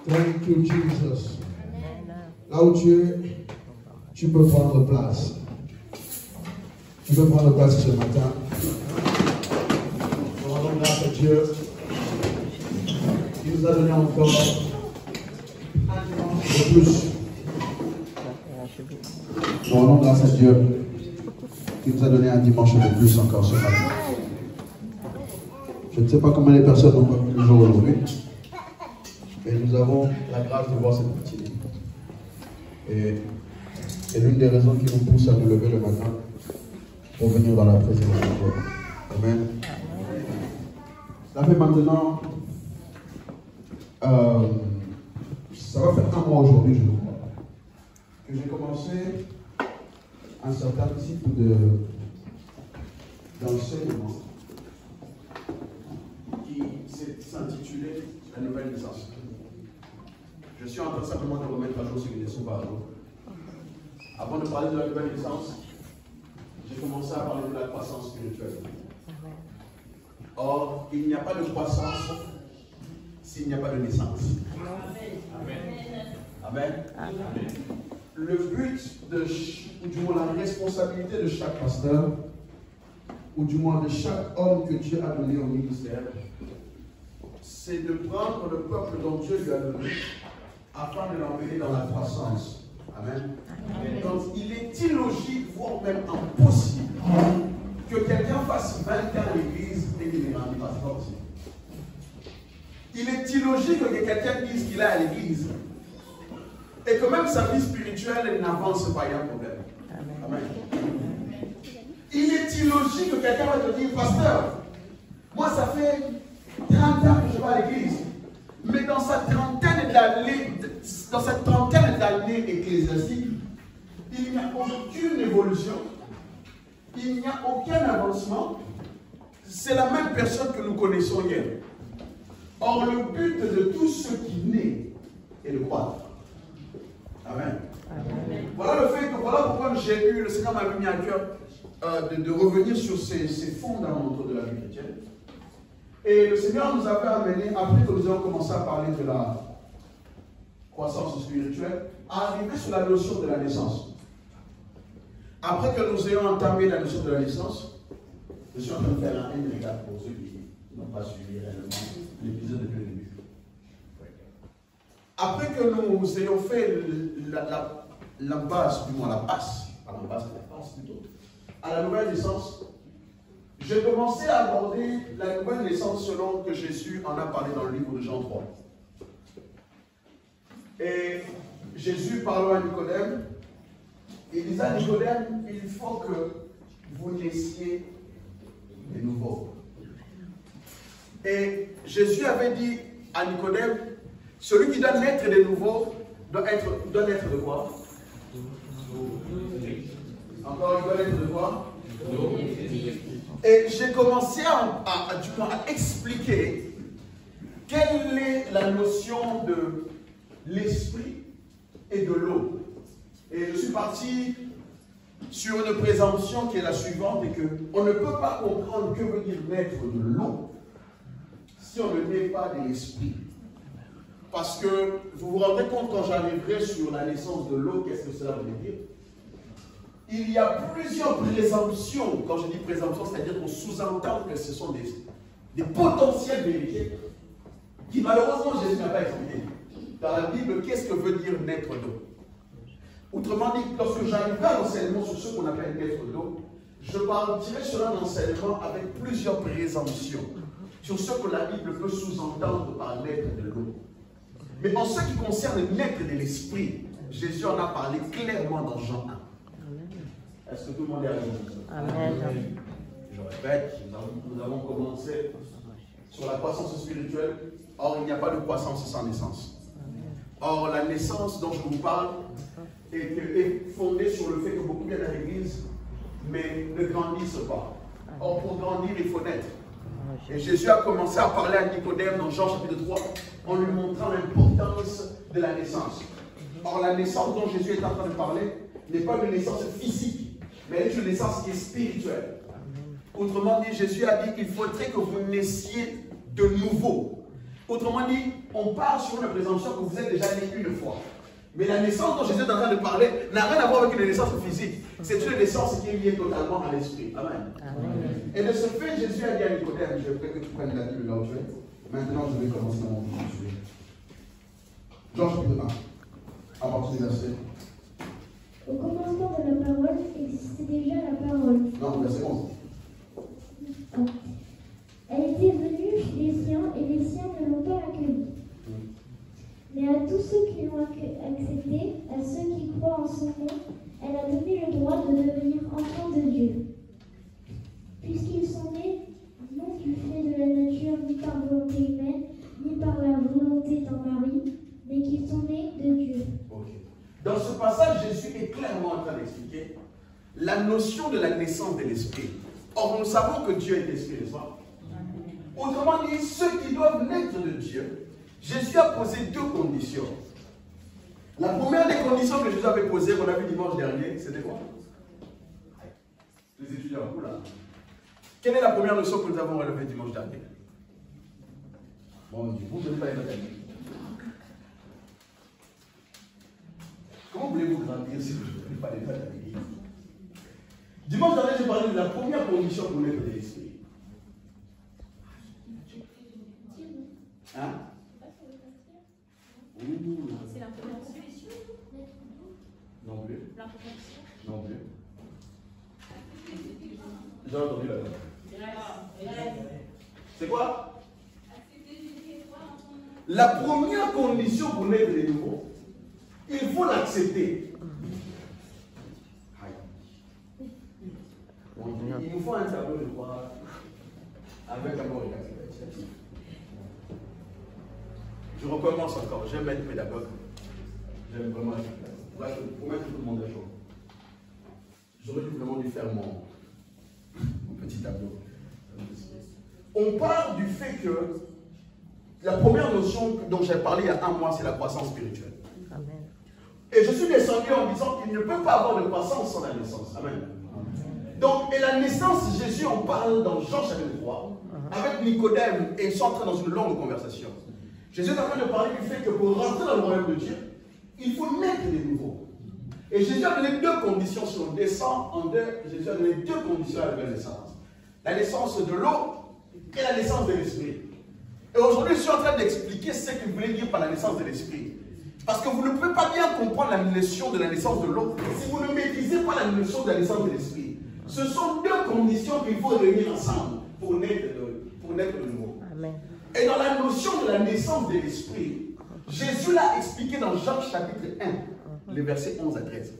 Thank you, Jesus. Là où tu es, tu peux prendre place. Tu peux prendre place ce matin. Nous rendons grâce à Dieu. Il nous a donné encore un dimanche de plus. Nous rendons grâce à Dieu. Il nous a donné un dimanche de plus encore ce matin. Je ne sais pas combien de personnes n'ont pas vu le jour aujourd'hui. Mais nous avons la grâce de voir cette matinée. Et c'est l'une des raisons qui nous pousse à nous lever le matin pour venir dans la présence de Dieu. Amen. Ça fait maintenant, ça va faire un mois aujourd'hui, je crois, que j'ai commencé un certain type d'enseignement qui s'intitulait La nouvelle naissance. Je suis en train simplement de remettre à jour ce que j'ai par jour. Avant de parler de la nouvelle naissance, j'ai commencé à parler de la croissance spirituelle. Or, il n'y a pas de croissance s'il n'y a pas de naissance. Amen. Amen. Amen. Le but, ou du moins la responsabilité de chaque pasteur, ou du moins de chaque homme que Dieu a donné au ministère, c'est de prendre le peuple dont Dieu lui a donné afin de l'emmener dans la croissance. Amen. Amen. Donc il est illogique, voire même impossible, que quelqu'un fasse 20 ans à l'église et qu'il ne grandisse pas. C'est pas possible. Il est illogique que quelqu'un dise qu'il est à l'église et que même sa vie spirituelle n'avance pas, il y a un problème. Amen. Il est illogique que quelqu'un va te dire, pasteur, moi ça fait 30 ans que je vais à l'église, mais dans cette trentaine d'années ecclésiastiques, il n'y a aucune évolution, il n'y a aucun avancement, c'est la même personne que nous connaissons hier. Or, le but de tout ce qui naît est de croître. Amen. Amen. Voilà le fait que, voilà pourquoi j'ai eu, le Seigneur m'a mis à cœur de revenir sur ces fondamentaux de la vie chrétienne. Et le Seigneur nous avait amené, après que nous avons commencé à parler de la croissance spirituelle, à arriver sur la notion de la naissance. Après que nous ayons entamé la notion de la naissance, je suis en train de faire un récap pour ceux qui n'ont pas suivi réellement l'épisode depuis le début. Après que nous ayons fait la base, du moins la passe, pas la base, mais la passe plutôt, à la nouvelle naissance, j'ai commencé à aborder la nouvelle naissance selon que Jésus en a parlé dans le livre de Jean 3. Et Jésus parlant à Nicodème, il disait à Nicodème, il faut que vous naissiez de nouveau. Et Jésus avait dit à Nicodème, celui qui doit naître de nouveau doit naître de quoi? Encore, il doit naître de quoi? Et j'ai commencé à expliquer quelle est la notion de l'esprit et de l'eau. Et je suis parti sur une présomption qui est la suivante, et qu'on ne peut pas comprendre que veut dire naître de l'eau si on ne naît pas de l'esprit. Parce que vous vous rendez compte, quand j'arriverai sur la naissance de l'eau, qu'est-ce que cela veut dire? Il y a plusieurs présomptions. Quand je dis présomption, c'est-à-dire qu'on sous-entend que ce sont des potentielles vérités qui malheureusement Jésus n'a pas expliqué. Dans la Bible, qu'est-ce que veut dire naître d'eau? Autrement dit, lorsque j'arriverai à l'enseignement sur ce qu'on appelle naître d'eau, je partirai sur un enseignement avec plusieurs présomptions sur ce que la Bible peut sous-entendre par naître de l'eau. Mais en ce qui concerne naître de l'esprit, Jésus en a parlé clairement dans Jean 1. Est-ce que tout le monde est avec nous? Amen. Je répète, nous avons commencé sur la croissance spirituelle. Or, il n'y a pas de croissance sans naissance. Or, la naissance dont je vous parle est fondée sur le fait que beaucoup viennent à l'église, mais ne grandissent pas. Or, pour grandir, il faut naître. Et Jésus a commencé à parler à Nicodème dans Jean chapitre 3, en lui montrant l'importance de la naissance. Or, la naissance dont Jésus est en train de parler n'est pas une naissance physique, mais elle est une naissance qui est spirituelle. Autrement dit, Jésus a dit qu'il faudrait que vous naissiez de nouveau. Autrement dit, on part sur une présomption que vous êtes déjà né une fois. Mais la naissance dont Jésus est en train de parler n'a rien à voir avec une naissance physique. C'est une naissance qui est liée totalement à l'esprit. Amen. Amen. Et de ce fait, Jésus a dit à Nicodème, je prie que tu prennes la Bible là où tu es. Maintenant, je vais commencer mon discours. Jean chapitre 1, à partir du verset. Au commencement de la parole existait déjà la parole. Non, verset 11. Elle était venue chez les siens et les siens ne l'ont pas accueillie. Mais à tous ceux qui l'ont accepté, à ceux qui croient en son nom, elle a donné le droit de devenir enfants de Dieu. Puisqu'ils sont nés non du fait de la nature, ni par volonté humaine, ni par la volonté d'un mari, mais qu'ils sont nés de Dieu. Okay. Dans ce passage, Jésus est clairement en train d'expliquer la notion de la naissance de l'esprit. Or, nous savons que Dieu est esprit, n'est-ce pas? Autrement dit, ceux qui doivent naître de Dieu, Jésus a posé deux conditions. La première des conditions que Jésus avait posées, qu'on a vu dimanche dernier, c'était quoi? Les étudiants, oula. Quelle est la première notion que nous avons relevée dimanche dernier? Bon Dieu, vous ne donnez pas les notes à lui. Comment voulez-vous grandir si vous ne donnez pas les notes à l'église? Dimanche dernier, j'ai parlé de la première condition pour naître de l'esprit. Hein? C'est la conversion. Non plus. La conversion. Non plus. J'ai entendu là. C'est quoi? La première condition pour naître de nouveau, il faut l'accepter. Il nous faut un tableau de croix avec un mot d'acceptation. Je recommence encore, j'aime être pédagogue. J'aime vraiment être pédagogue. Pour mettre tout le monde à chaud. J'aurais vraiment dû faire mon petit tableau. On parle du fait que la première notion dont j'ai parlé il y a un mois, c'est la croissance spirituelle. Amen. Et je suis descendu en disant qu'il ne peut pas avoir de croissance sans la naissance. Amen. Donc, et la naissance, Jésus en parle dans Jean chapitre 3, avec Nicodème, et ils sont entrés dans une longue conversation. Jésus est en train de parler du fait que pour rentrer dans le royaume de Dieu, il faut naître de nouveau. Et Jésus a donné deux conditions. Si on descend en deux, Jésus a donné deux conditions à la nouvelle naissance. La naissance de l'eau et la naissance de l'esprit. Et aujourd'hui, je suis en train d'expliquer ce qu'il voulait dire par la naissance de l'esprit. Parce que vous ne pouvez pas bien comprendre la notion de la naissance de l'eau si vous ne maîtrisez pas la notion de la naissance de l'esprit. Ce sont deux conditions qu'il faut réunir ensemble pour naître de nouveau. Amen. Et dans la notion de la naissance de l'esprit, Jésus l'a expliqué dans Jean chapitre 1, les versets 11 à 13.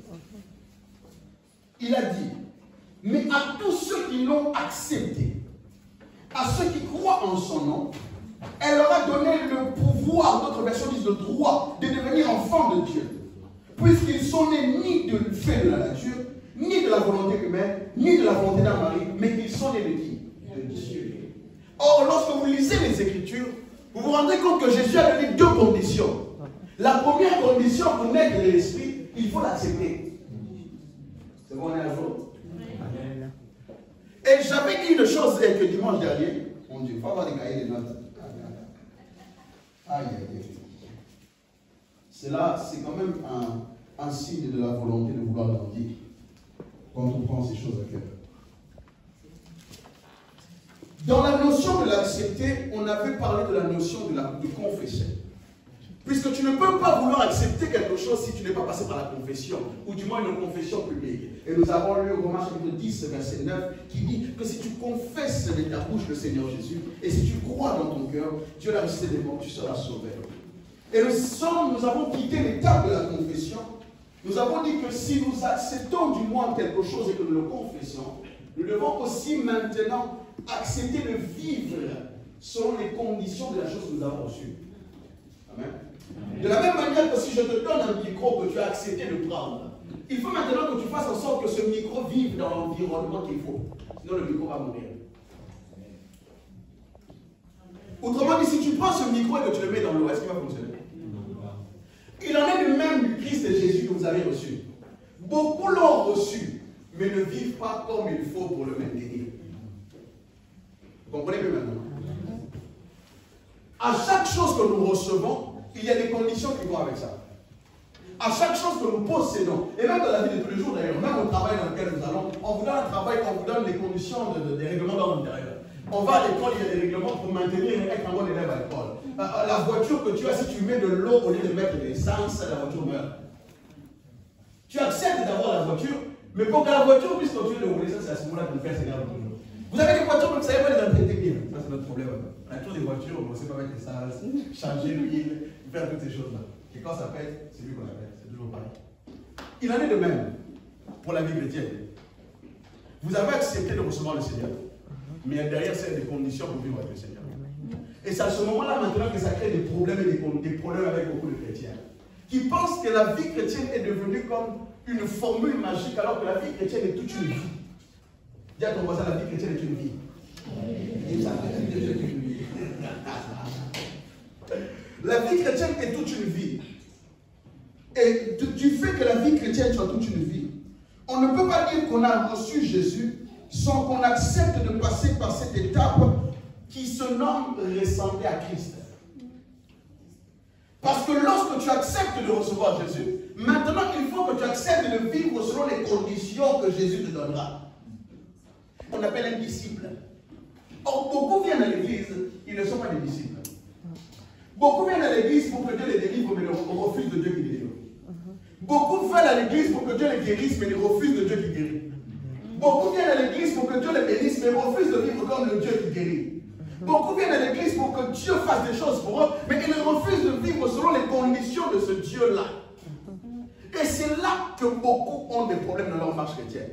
Il a dit, mais à tous ceux qui l'ont accepté, à ceux qui croient en son nom, elle leur a donné le pouvoir, d'autres versions disent le droit, de devenir enfants de Dieu. Puisqu'ils sont nés ni du fait de la nature, ni de la volonté humaine, ni de la volonté d'un mari, mais qu'ils sont nés de qui? De Dieu. Or, lorsque vous lisez les Écritures, vous vous rendez compte que Jésus a donné deux conditions. La première condition pour naître de l'esprit, il faut l'accepter. C'est bon, on est à jour? Et j'avais dit une chose que dimanche dernier, mon Dieu, il faut avoir des cahiers de notes. Aïe, aïe, aïe. Cela, c'est quand même un signe de la volonté de vouloir grandir quand on prend ces choses à cœur. Dans la notion de l'accepter, on avait parlé de la notion de confession. Puisque tu ne peux pas vouloir accepter quelque chose si tu n'es pas passé par la confession, ou du moins une confession publique. Et nous avons lu Romains chapitre 10, verset 9, qui dit que si tu confesses de ta bouche le Seigneur Jésus, et si tu crois dans ton cœur, Dieu l'a ressuscité des morts, tu seras sauvé. Et nous avons quitté l'étape de la confession. Nous avons dit que si nous acceptons du moins quelque chose et que nous le confessons, nous devons aussi maintenant accepter de vivre selon les conditions de la chose que nous avons reçue. Amen. De la même manière que si je te donne un micro que tu as accepté de prendre, il faut maintenant que tu fasses en sorte que ce micro vive dans l'environnement qu'il faut. Sinon le micro va mourir. Autrement dit, si tu prends ce micro et que tu le mets dans l'eau, est-ce qu'il va fonctionner? Il en est de même du Christ et Jésus que vous avez reçu. Beaucoup l'ont reçu, mais ne vivent pas comme il faut pour le maintenir. Vous comprenez mieux maintenant? À chaque chose que nous recevons, il y a des conditions qui vont avec ça. À chaque chose que nous possédons, et même dans la vie de tous les jours d'ailleurs, même au travail dans lequel nous allons, on vous donne un travail, on vous donne des conditions, des règlements dans l'intérieur. On va à l'école, il y a des règlements pour maintenir et être un bon élève à l'école. La voiture que tu as, si tu mets de l'eau au lieu de mettre de l'essence, la voiture meurt. Tu acceptes d'avoir la voiture, mais pour que la voiture puisse continuer de rouler, ça c'est à ce moment-là que nous faisons Seigneur toujours. Vous avez des voitures, mais vous ne savez pas les entretenir bien. Ça c'est notre problème. On a toujours des voitures, on ne sait pas mettre l'essence, changer l'huile, faire toutes ces choses-là. Et quand ça pète, c'est lui qu'on appelle. C'est toujours pareil. Il en est de même pour la vie chrétienne. Vous avez accepté de recevoir le Seigneur. Mais derrière, c'est des conditions pour vivre avec le Seigneur. Et c'est à ce moment-là maintenant que ça crée des problèmes et des problèmes avec beaucoup de chrétiens. Qui pensent que la vie chrétienne est devenue comme une formule magique alors que la vie chrétienne est toute une vie. Dis à ton voisin, la vie chrétienne est une vie. La vie chrétienne est toute une vie. Et du fait que la vie chrétienne soit toute une vie, on ne peut pas dire qu'on a reçu Jésus sans qu'on accepte de passer par cette étape qui se nomme ressembler à Christ. Parce que lorsque tu acceptes de recevoir Jésus, maintenant il faut que tu acceptes de vivre selon les conditions que Jésus te donnera. On appelle un disciple. Or, beaucoup viennent à l'église, ils ne sont pas des disciples. Beaucoup viennent à l'église pour que Dieu les délivre, mais ils refusent de Dieu qui délivre. Beaucoup viennent à l'église pour que Dieu les guérisse, mais ils refusent de Dieu qui guérit. Beaucoup viennent à l'église pour que Dieu les bénisse, mais ils refusent de vivre comme le Dieu qui guérit. Beaucoup viennent à l'église pour que Dieu fasse des choses pour eux, mais ils refusent de vivre selon les conditions de ce Dieu-là. Et c'est là que beaucoup ont des problèmes dans leur marche chrétienne.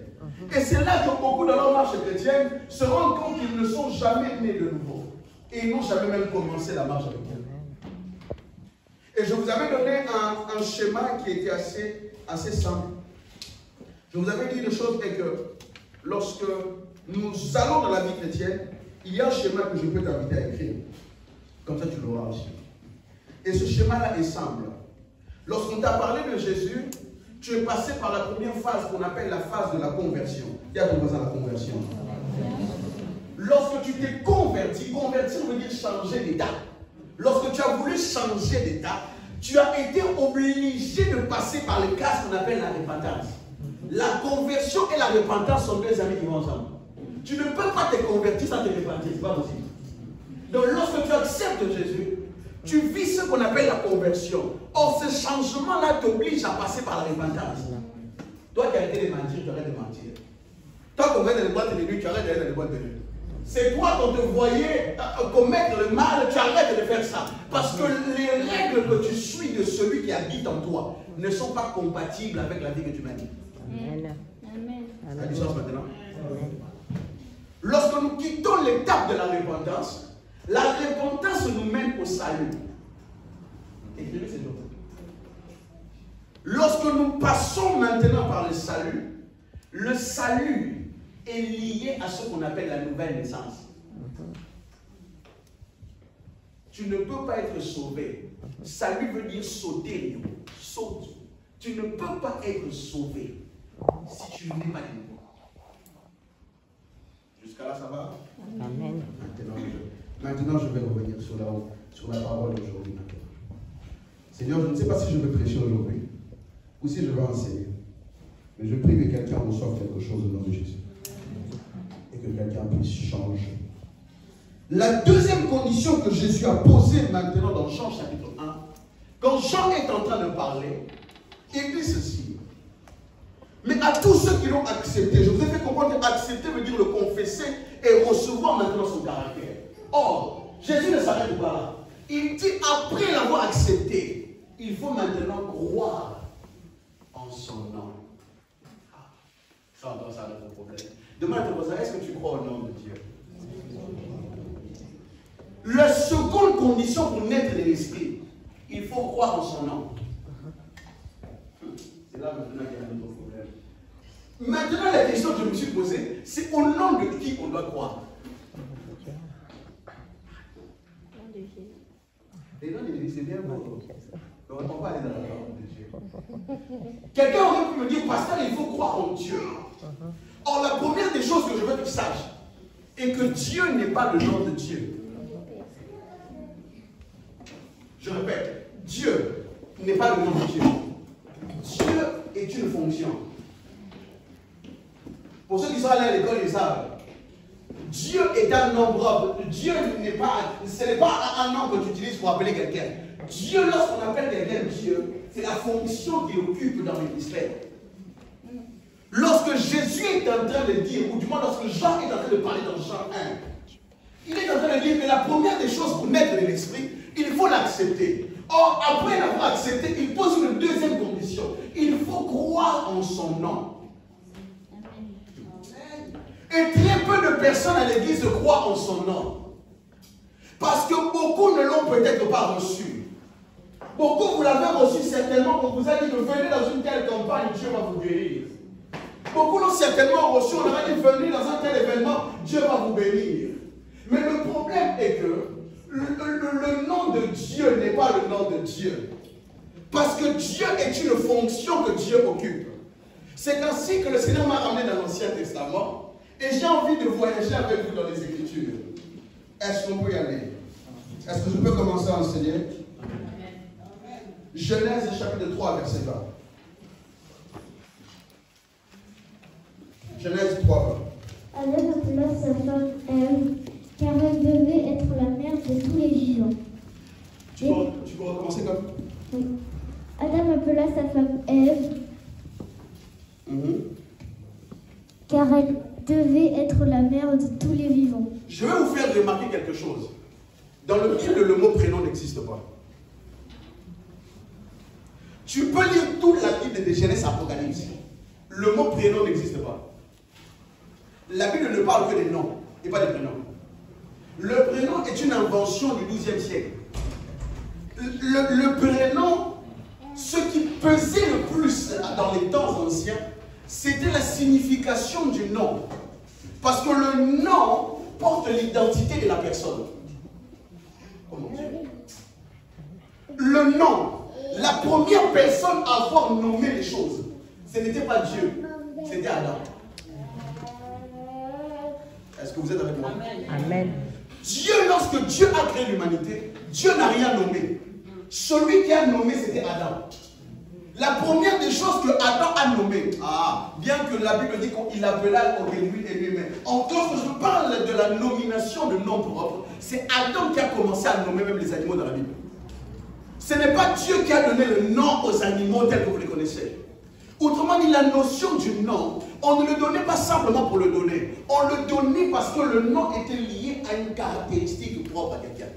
Et c'est là que beaucoup dans leur marche chrétienne se rendent compte qu'ils ne sont jamais nés de nouveau. Et ils n'ont jamais même commencé la marche avec Dieu. Et je vous avais donné un schéma qui était assez simple. Je vous avais dit une chose, est que lorsque nous allons dans la vie chrétienne, il y a un schéma que je peux t'inviter à écrire. Comme ça, tu l'auras aussi. Et ce schéma-là est simple. Lorsqu'on t'a parlé de Jésus, tu es passé par la première phase qu'on appelle la phase de la conversion. Il y a ton voisin la conversion. Lorsque tu t'es converti, convertir veut dire changer d'état. Lorsque tu as voulu changer d'état, tu as été obligé de passer par les classes qu'on appelle la repentance. La conversion et la repentance sont deux amis qui vont ensemble. Tu ne peux pas te convertir sans te repentir, c'est pas possible. Donc lorsque tu acceptes Jésus, tu vis ce qu'on appelle la conversion. Or ce changement-là t'oblige à passer par la repentance. Toi qui as arrêté de mentir, tu arrêtes de mentir. Toi qui vas dans les boîtes de nuit, tu arrêtes d'aller dans les boîtes de nuit. C'est toi qu'on te voyait commettre le mal, tu arrêtes de faire ça. Parce que les règles que tu suis de celui qui habite en toi ne sont pas compatibles avec la vie que tu mènes. Amen. Ça a du sens maintenant? Amen. Lorsque nous quittons l'étape de la repentance nous mène au salut. Écrivez ces choses. Lorsque nous passons maintenant par le salut est lié à ce qu'on appelle la nouvelle naissance. Tu ne peux pas être sauvé. Salut veut dire sauter. Saute. Tu ne peux pas être sauvé si tu n'es pas de nouveau. Jusqu'à là, ça va? Amen. Maintenant, je vais revenir sur la parole d'aujourd'hui. Seigneur, je ne sais pas si je vais prêcher aujourd'hui ou si je vais enseigner. Mais je prie que quelqu'un reçoive quelque chose au nom de Jésus. Et que quelqu'un puisse changer. La deuxième condition que Jésus a posée maintenant dans Jean chapitre 1, quand Jean est en train de parler, il dit ceci. Mais à tous ceux qui l'ont accepté, je vous ai fait comprendre qu'accepter veut dire le confesser et recevoir maintenant son caractère. Or, Jésus ne s'arrête pas là. Il dit après l'avoir accepté, il faut maintenant croire en son nom. Ah, ça entend ça notre problème. Demande à ton voisin, est-ce que tu crois au nom de Dieu? La seconde condition pour naître de l'esprit, il faut croire en son nom. C'est là maintenant qu'il y a un autre problème. Maintenant, la question que je me suis posée, c'est au nom de qui on doit croire? Et non, c'est bien beau. Donc, on va aller dans la parole de Dieu. Quelqu'un aurait pu me dire, pasteur, il faut croire en Dieu. Or, la première des choses que je veux que tu saches est que Dieu n'est pas le nom de Dieu. Je répète, Dieu n'est pas le nom de Dieu. Dieu est une fonction. Pour ceux qui sont allés à l'école, ils savent. Dieu est un nom propre. Dieu ce n'est pas un nom que tu utilises pour appeler quelqu'un. Dieu, lorsqu'on appelle quelqu'un Dieu, c'est la fonction qu'il occupe dans le mystère. Lorsque Jésus est en train de dire, ou du moins lorsque Jean est en train de parler dans Jean 1, il est en train de dire que la première des choses pour naître de l'esprit, il faut l'accepter. Or, après l'avoir accepté, il pose une deuxième condition. Il faut croire en son nom. Et très peu de personnes à l'église croient en son nom. Parce que beaucoup ne l'ont peut-être pas reçu. Beaucoup, vous l'avez reçu certainement, on vous a dit que venez dans une telle campagne, Dieu va vous guérir. Beaucoup l'ont certainement reçu, on leur a dit venez dans un tel événement, Dieu va vous bénir. Mais le problème est que le nom de Dieu n'est pas le nom de Dieu. Parce que Dieu est une fonction que Dieu occupe. C'est ainsi que le Seigneur m'a ramené dans l'Ancien Testament. Et j'ai envie de voyager avec vous dans les Écritures. Est-ce qu'on peut y aller? Est-ce que je peux commencer à enseigner? Genèse chapitre 3, verset 20. Genèse 3, 20. Adam appela sa femme Ève, car elle devait être la mère de tous les vivants. Tu peux recommencer comme? Oui. Adam appela sa femme Ève, car elle devait être la mère de tous les vivants. Je vais vous faire remarquer quelque chose. Dans le Bible, le mot prénom n'existe pas. Tu peux lire toute la Bible de Genèse à Apocalypse. Le mot prénom n'existe pas. La Bible ne parle que des noms et pas des prénoms. Le prénom est une invention du XIIe siècle. Le prénom, ce qui pesait le plus dans les temps anciens, c'était la signification du nom. Parce que le nom porte l'identité de la personne. Oh mon Dieu. Le nom, la première personne à avoir nommé les choses, ce n'était pas Dieu, c'était Adam. Est-ce que vous êtes avec moi? Amen. Dieu, lorsque Dieu a créé l'humanité, Dieu n'a rien nommé. Celui qui a nommé, c'était Adam. La première des choses que Adam a nommé, bien que la Bible dit qu'il appela lui et lui-même. En tant que je parle de la nomination de noms propres, c'est Adam qui a commencé à nommer même les animaux dans la Bible. Ce n'est pas Dieu qui a donné le nom aux animaux tels que vous les connaissez. Autrement dit, la notion du nom, on ne le donnait pas simplement pour le donner. On le donnait parce que le nom était lié à une caractéristique propre à quelqu'un.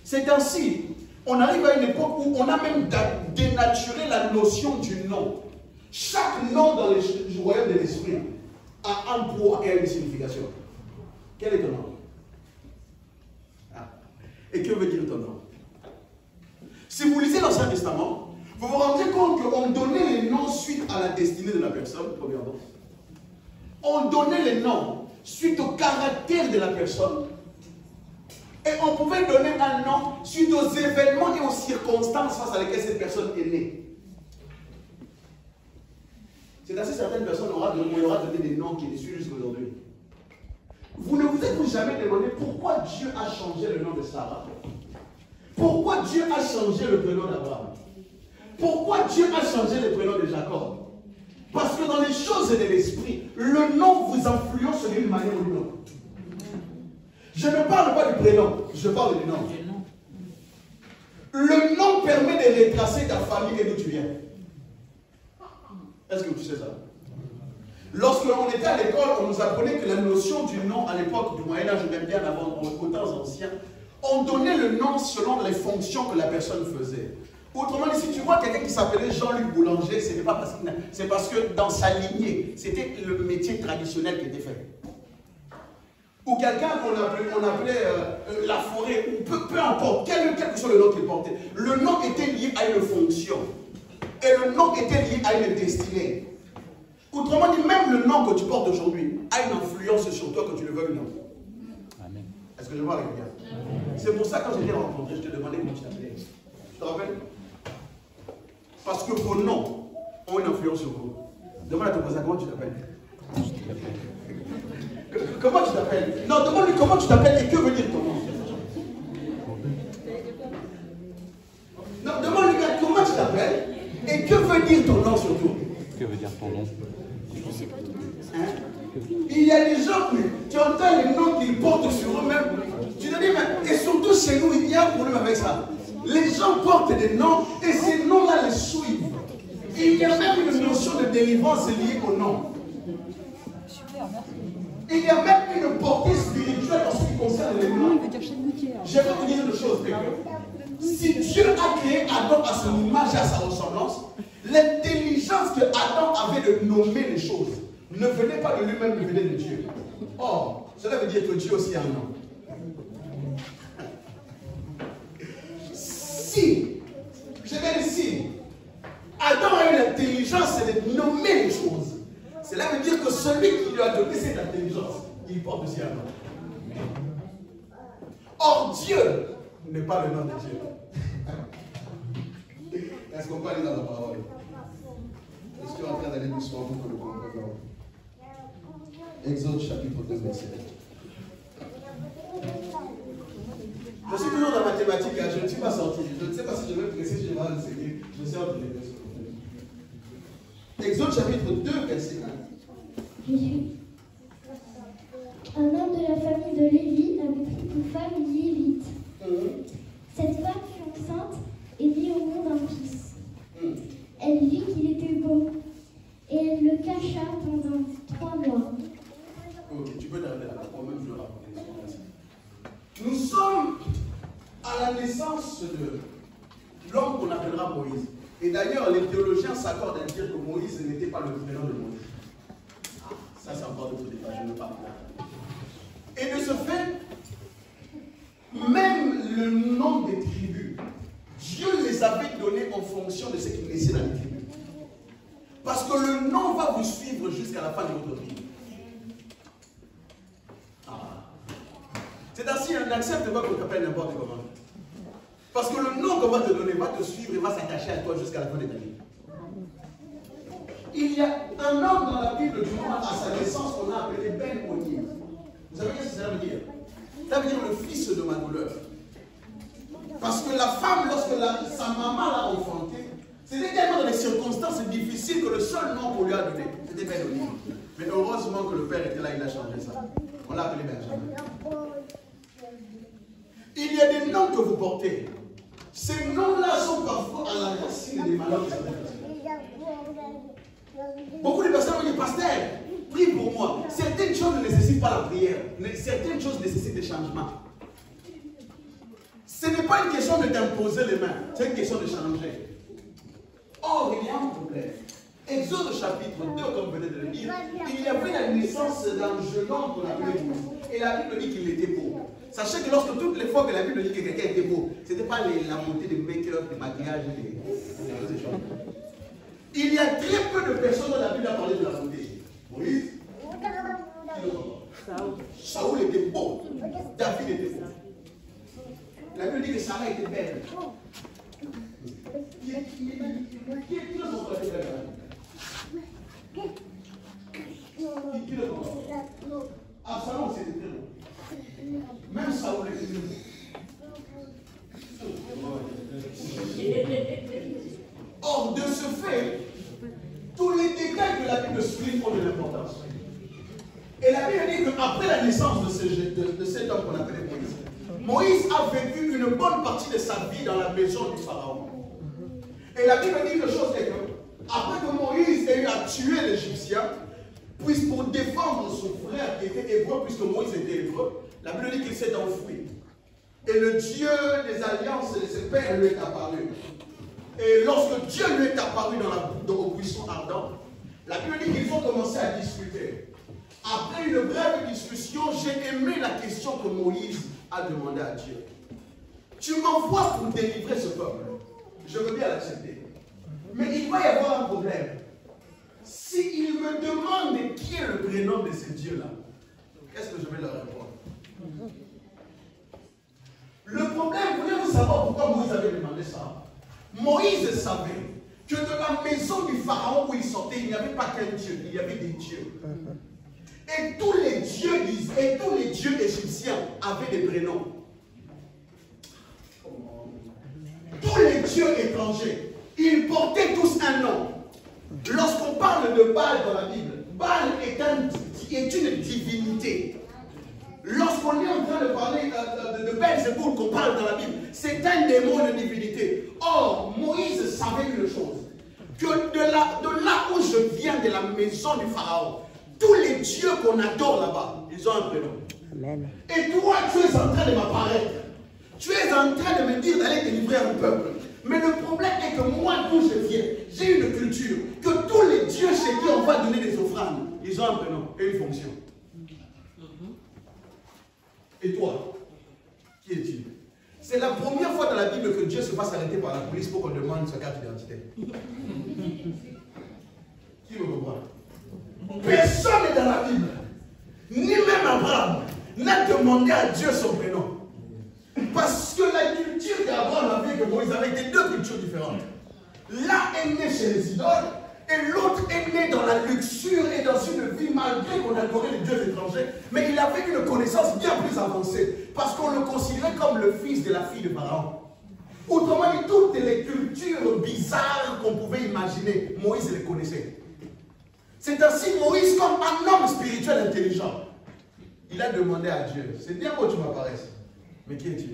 C'est ainsi, on arrive à une époque où on a même dénaturé la notion du nom. Chaque nom dans les royaumes de l'esprit a un poids et une signification. Quel est ton nom? Et que veut dire ton nom? Si vous lisez l'Ancien Testament, vous vous rendez compte qu'on donnait les noms suite à la destinée de la personne, premièrement. On donnait les noms suite au caractère de la personne. Et on pouvait donner un nom suite aux événements et aux circonstances face à lesquelles cette personne est née. C'est ainsi que certaines personnes on leur aura donné des noms qui les suivent jusqu'à aujourd'hui. Vous ne vous êtes jamais demandé pourquoi Dieu a changé le nom de Sarah? Pourquoi Dieu a changé le prénom d'Abraham? Pourquoi Dieu a changé le prénom de Jacob? Parce que dans les choses de l'esprit, le nom vous influence d'une manière ou d'une autre. Je ne parle pas du prénom, je parle du nom. Le nom permet de retracer ta famille et d'où tu viens. Est-ce que tu sais ça? Lorsque l'on était à l'école, on nous apprenait que la notion du nom à l'époque du Moyen-Âge, même bien avant, aux temps anciens, on donnait le nom selon les fonctions que la personne faisait. Autrement dit, si tu vois quelqu'un qui s'appelait Jean-Luc Boulanger, c'est parce que dans sa lignée, c'était le métier traditionnel qui était fait. Ou quelqu'un qu'on appelait la forêt, ou peu importe, quel que soit le nom qu'il portait, le nom était lié à une fonction. Et le nom était lié à une destinée. Autrement dit, même le nom que tu portes aujourd'hui a une influence sur toi, que tu le veuilles ou non. Amen. Est-ce que je vois avec bien? C'est pour ça que quand je t'ai rencontré, je te demandais comment tu t'appelais. Tu te rappelles? Parce que vos noms ont une influence sur vous. Demande à ton voisin comment tu t'appelles. Comment tu t'appelles? Non, demande-lui comment tu t'appelles et que veut dire ton nom. t'appelles? Et que veut dire ton nom surtout? Que veut dire ton nom? Hein? Il y a des gens, tu entends les noms qu'ils portent sur eux-mêmes. Tu te dis, mais, et surtout chez nous, il y a un problème avec ça. Les gens portent des noms et ces noms-là les suivent. Il y a même une notion de délivrance liée au nom. Il y a même une portée spirituelle en ce qui concerne les noms. Je vais vous dire une chose, si Dieu a créé Adam à son image et à sa ressemblance, l'intelligence que Adam avait de nommer les choses ne venait pas de lui-même, mais venait de Dieu. Or, cela veut dire que Dieu aussi a un nom. Si, je vais dire si, Adam a eu l'intelligence de nommer les choses, cela veut dire que celui qui lui a donné cette intelligence, il porte aussi un nom. Or, Dieu n'est pas le nom de Dieu. Est-ce qu'on peut aller dans la parole? Je suis en train d'aller doucement pour que le comprenions. Exode chapitre 2, verset 1. Je suis toujours dans la mathématique, hein. Je ne suis pas sorti. Je ne sais pas si je vais presser, si je vais enseigner. Je sais entre les deux. Exode chapitre 2, verset 1. Je suis. Un homme de la famille de Lévi avait pris pour femme une Lévite. Cette femme fut enceinte et mit au monde un fils. Elle vit qu'il était beau et elle le cacha pendant 3 mois. Ok, tu peux t'arrêter là, moi-même je le raconter. Nous sommes à la naissance de l'homme qu'on appellera Moïse. Et d'ailleurs, les théologiens s'accordent à dire que Moïse n'était pas le prénom de Moïse. Ça, c'est encore d'autres détails, je ne parle pas. Et de ce fait, même le nom des tribus, Dieu les avait donnés en fonction de ce qui naissait dans les tribus. Parce que le nom va vous suivre jusqu'à la fin de votre vie. C'est ainsi, on n'accepte pas qu'on t'appelle n'importe comment. Parce que le nom qu'on va te donner va te suivre et va s'attacher à toi jusqu'à la fin de ta vie. Il y a un homme dans la Bible du moment à sa naissance qu'on a appelé Ben-Oni. Vous savez ce que ça veut dire? Ça veut dire le fils de ma douleur. Parce que la femme, lorsque sa maman l'a enfanté, c'était tellement dans des circonstances difficiles que le seul nom qu'on lui a donné, c'était Ben-Oni. Mais heureusement que le père était là, il a changé ça. On l'a appelé Benjamin. Il y a des noms que vous portez. Ces noms-là sont parfois à la racine des malheurs. Beaucoup de personnes me disent, pasteur, prie pour moi. Certaines choses ne nécessitent pas la prière. Certaines choses nécessitent des changements. Ce n'est pas une question de t'imposer les mains, c'est une question de changer. Or, il y a un problème. Exode chapitre 2, comme vous venez de le dire, il y avait la naissance d'un jeune homme qu'on appelait Moïse. Et la Bible dit qu'il était beau. Sachez que lorsque toutes les fois que la Bible dit que quelqu'un était beau, ce n'était pas la beauté de make-up, de maquillage, des choses. Il y a très peu de personnes dans la Bible à parler de la beauté. Moïse, Saoul était beau, David était beau. La Bible dit que Sarah était belle. Qui est dans son côté belle? Qui le comprend? Absalom, c'était très beau. Même Saoul était très beau. Or, de ce fait, tous les détails de la Bible soulignent ont de l'importance. Et la Bible dit qu'après la naissance de cet homme qu'on appelait Moïse, Moïse a vécu une bonne partie de sa vie dans la maison du Pharaon. Et la Bible dit quelque chose est que, après que Moïse ait eu à tuer l'Égyptien, puis pour défendre son frère qui était hébreu, puisque Moïse était hébreu, la Bible dit qu'il s'est enfoui. Et le Dieu des alliances de ses pères lui est apparu. Et lorsque Dieu lui est apparu au buisson ardent, la Bible dit qu'ils ont commencé à discuter. Après une brève discussion, j'ai aimé la question que Moïse a demandé à Dieu. Tu m'envoies pour délivrer ce peuple. Je veux bien l'accepter. Mais il va y avoir un problème. S'il me demande qui est le prénom de ce Dieu-là, qu'est-ce que je vais leur répondre? Le problème, voulez-vous savoir pourquoi Moïse avait demandé ça? Moïse savait que de la maison du Pharaon où il sortait, il n'y avait pas qu'un Dieu, il y avait des dieux. Et tous les dieux égyptiens avaient des prénoms. Tous les dieux étrangers, ils portaient tous un nom. Lorsqu'on parle de Baal dans la Bible, Baal est une divinité. Lorsqu'on est en train de parler de Belzéboul, qu'on parle dans la Bible, c'est un démon de divinité. Or, Moïse savait une chose, que de là où je viens, de la maison du Pharaon, tous les dieux qu'on adore là-bas, ils ont un prénom. Amen. Et toi, tu es en train de m'apparaître. Tu es en train de me dire d'aller délivrer un peuple. Mais le problème est que moi, d'où je viens, j'ai une culture, que tous les dieux chez qui on va donner des offrandes, ils ont un prénom et une fonction. Et toi, qui es-tu? C'est la première fois dans la Bible que Dieu se fasse arrêter par la police pour qu'on demande sa carte d'identité. Qui me comprend? Personne n'est dans la Bible, ni même Abraham, n'a demandé à Dieu son prénom. Parce que la culture qu'Abraham avait, que Moïse avait, étaient deux cultures différentes. L'un est né chez les idoles, et l'autre est né dans la luxure et dans une vie malgré qu'on adorait les dieux étrangers, mais il avait une connaissance bien plus avancée, parce qu'on le considérait comme le fils de la fille de Pharaon. Autrement dit, toutes les cultures bizarres qu'on pouvait imaginer, Moïse les connaissait. C'est ainsi Moïse, comme un homme spirituel intelligent, il a demandé à Dieu, c'est bien que tu m'apparaisses, mais qui es-tu?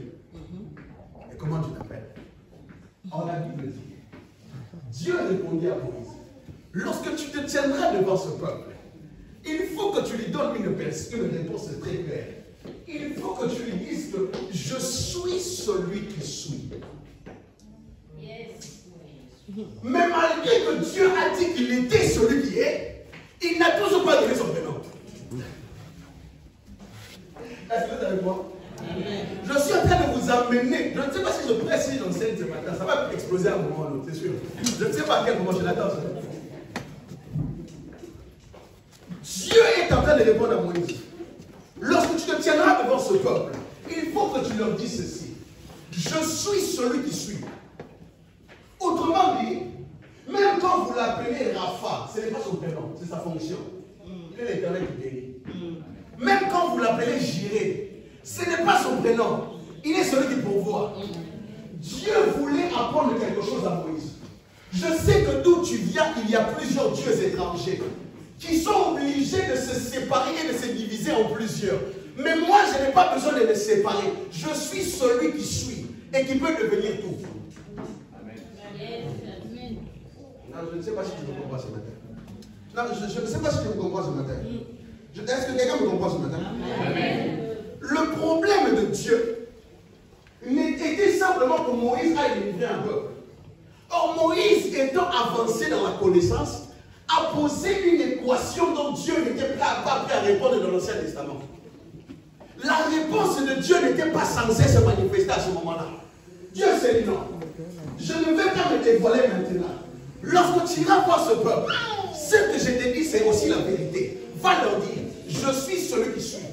Et comment tu t'appelles? En la Bible dit, Dieu répondit à Moïse, lorsque tu te tiendras devant ce peuple, il faut que tu lui donnes une réponse très claire. Il faut que tu lui dises que je suis celui qui suis. Yes. Mais malgré que Dieu a dit qu'il était celui qui est, il n'a toujours pas donné son prénom. Est-ce que vous êtes avec moi? Je suis en train de vous amener. Je ne sais pas si je presse une enseigne ce matin. Ça va exploser à un moment ou à l'autre, c'est sûr. Je ne sais pas à quel moment je l'attends. Dieu est en train de répondre à Moïse. Lorsque tu te tiendras devant ce peuple, il faut que tu leur dises ceci. Je suis celui qui suis. Autrement dit, même quand vous l'appelez Rapha, ce n'est pas son prénom, c'est sa fonction. Il est l'Éternel qui guérit. Même quand vous l'appelez Jiré, ce n'est pas son prénom, il est celui qui pourvoit. Dieu voulait apprendre quelque chose à Moïse. Je sais que d'où tu viens, il y a plusieurs dieux étrangers qui sont obligés de se séparer et de se diviser en plusieurs. Mais moi, je n'ai pas besoin de les séparer. Je suis celui qui suis et qui peut devenir tout. Amen. Non, je ne sais pas si tu me comprends ce matin. Non, je ne sais pas si tu me comprends ce matin. Est-ce que quelqu'un me comprend ce matin? Amen. Le problème de Dieu n'était simplement que Moïse a délivré un peuple. Or, Moïse étant avancé dans la connaissance, a posé une équation dont Dieu n'était pas prêt à répondre dans l'Ancien Testament. La réponse de Dieu n'était pas censée se manifester à ce moment-là. Dieu s'est dit non. Je ne vais pas me dévoiler maintenant. Lorsque tu iras voir ce peuple, ce que je t'ai dit, c'est aussi la vérité. Va leur dire, je suis celui qui suis.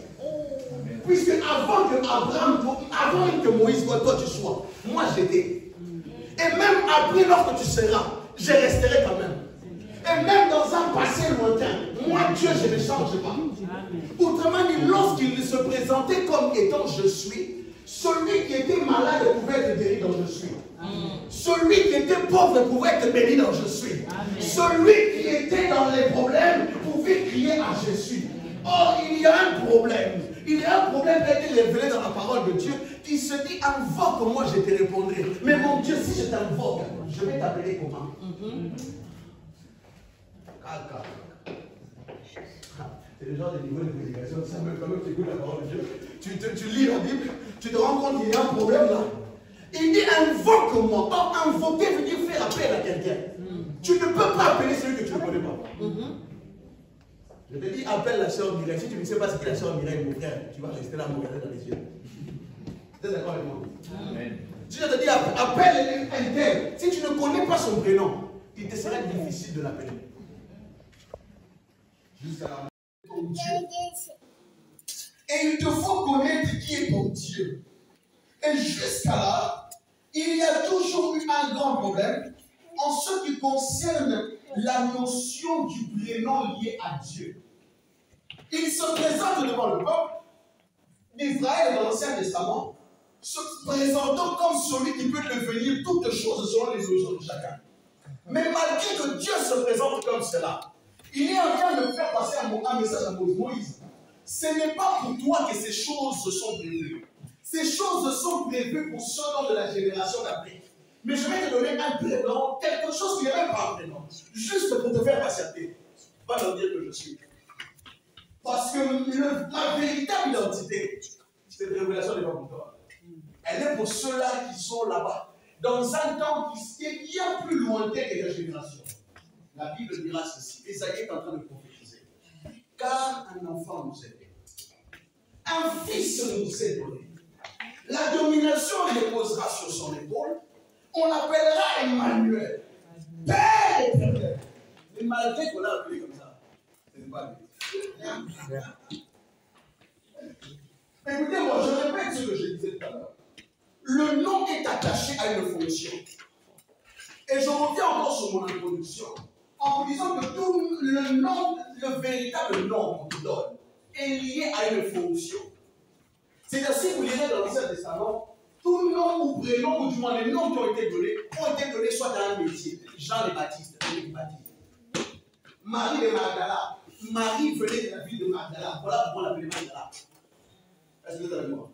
Puisque avant que Moïse, toi tu sois, moi j'étais. Et même après, lorsque tu seras, je resterai quand même. Et même dans un passé lointain, moi Dieu, je ne change pas. Autrement dit, lorsqu'il se présentait comme étant je suis, celui qui était malade pouvait être guéri dans je suis. Celui qui était pauvre pouvait être béni dans je suis. Celui qui était dans les problèmes pouvait crier à je suis. Or, il y a un problème. Il y a un problème qui a été révélé dans la parole de Dieu qui se dit invoque-moi, je te répondrai. Mais mon Dieu, si je t'invoque, je vais t'appeler comment? C'est le genre de niveau de prédication, ça me permet que tu écoutes la parole de Dieu. Tu lis la Bible, tu te rends compte qu'il y a un problème là. Il dit invoque-moi. Or, invoquer veut dire faire appel à quelqu'un. Tu ne peux pas appeler celui que tu ne connais pas. Je te dis appelle la sœur Mireille. Si tu ne sais pas ce qu'est la sœur Mireille, mon frère, tu vas rester là, me regarder dans les yeux. Tu es d'accord avec moi? Amen. Si je te dis appelle un tel, si tu ne connais pas son prénom, il te sera difficile de l'appeler. Jusqu'à la ton Dieu. Et il te faut connaître qui est ton Dieu. Et jusqu'à là, il y a toujours eu un grand problème en ce qui concerne la notion du prénom lié à Dieu. Il se présente devant le peuple d'Israël dans l'Ancien Testament, se présentant comme celui qui peut devenir toutes choses selon les besoins de chacun. Mais malgré que Dieu se présente comme cela, il est en train de faire passer un message à Moïse. Ce n'est pas pour toi que ces choses se sont prévues. Ces choses sont prévues pour ceux de la génération d'après. Mais je vais te donner un prénom, quelque chose qui n'est même pas un prénom, juste pour te faire patienter. Pas leur dire que je suis. Parce que la véritable identité, cette révélation n'est pas pour toi. Elle est pour ceux-là qui sont là-bas, dans un temps qui est bien plus lointain que la génération. La Bible dira ceci. Ésaïe est en train de prophétiser. Car un enfant nous est donné. Un fils nous est donné. La domination reposera sur son épaule. On l'appellera Emmanuel. Père éternel. Mais malgré qu'on l'a appelé comme ça, ce n'est pas lui. Écoutez-moi, je répète ce que je disais tout à l'heure. Le nom est attaché à une fonction. Et je reviens encore sur mon introduction en vous disant que tout le nom, le véritable nom qu'on te donne, est lié à une fonction. C'est-à-dire, si vous lirez dans l'Ancien Testament, tout nom ou prénom, ou du moins les noms qui ont été donnés soit dans un métier. Jean le Baptiste, Philippe Baptiste. Marie de Magdala. Marie venait de la ville de Magdala. Voilà pourquoi on l'appelait Magdala. Est-ce que vous êtes avec moi?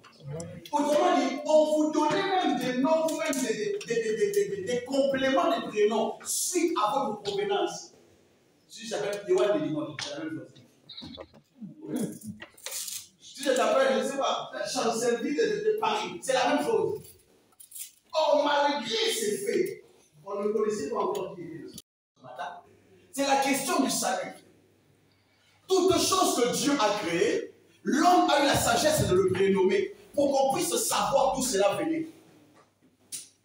Autrement dit, on vous donnait même des noms ou même des compléments de prénoms suite à votre provenance. Si je t'appelle Théoine de Limoges, c'est la même chose. Oui. Si je t'appelle, je ne sais pas, Chancellerie de Paris, c'est la même chose. Or, malgré ces faits, on ne connaissait pas encore qui était ce matin. C'est la question du salut. Toute chose que Dieu a créée, l'homme a eu la sagesse de le prénommer pour qu'on puisse savoir d'où cela venait.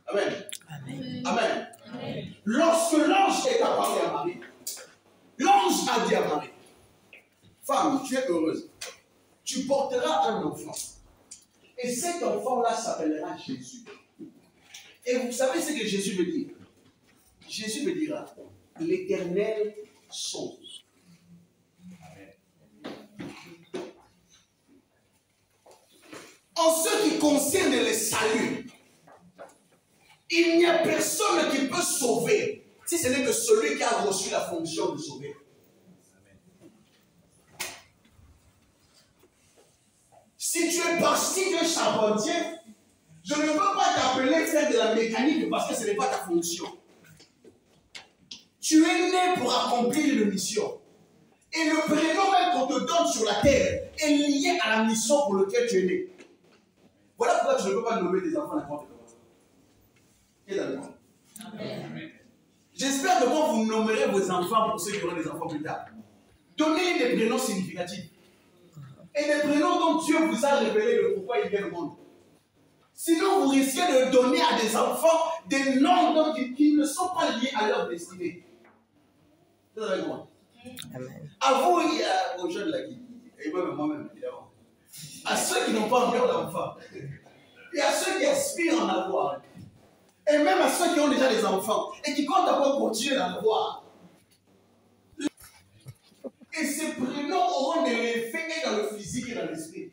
Amen. Amen. Amen. Amen. Lorsque l'ange est apparu à Marie, l'ange a dit à Marie, femme, tu es heureuse, tu porteras un enfant. Et cet enfant-là s'appellera Jésus. Et vous savez ce que Jésus veut dire? Jésus veut dire l'Éternel sauve. En ce qui concerne les saluts, il n'y a personne qui peut sauver si ce n'est que celui qui a reçu la fonction de sauver. Si tu es charpentier, je ne peux pas t'appeler faire de la mécanique parce que ce n'est pas ta fonction. Tu es né pour accomplir une mission. Et le prénom même qu'on te donne sur la terre est lié à la mission pour laquelle tu es né. Voilà pourquoi tu ne peux pas nommer tes enfants n'importe comment. Qui est d'accord? J'espère que quand vous nommerez vos enfants pour ceux qui auront des enfants plus tard, donnez des prénoms significatifs. Et des prénoms dont Dieu vous a révélé le pourquoi ils viennent au monde. Sinon, vous risquez de donner à des enfants des noms qui ne sont pas liés à leur destinée. Vous êtes avec moi? À vous et aux jeunes là et moi-même, évidemment. À ceux qui n'ont pas encore d'enfants. Et à ceux qui aspirent en avoir. Et même à ceux qui ont déjà des enfants et qui comptent d'abord continuer d'en avoir. Et ces prénoms auront de l'effet et dans le physique et dans l'esprit.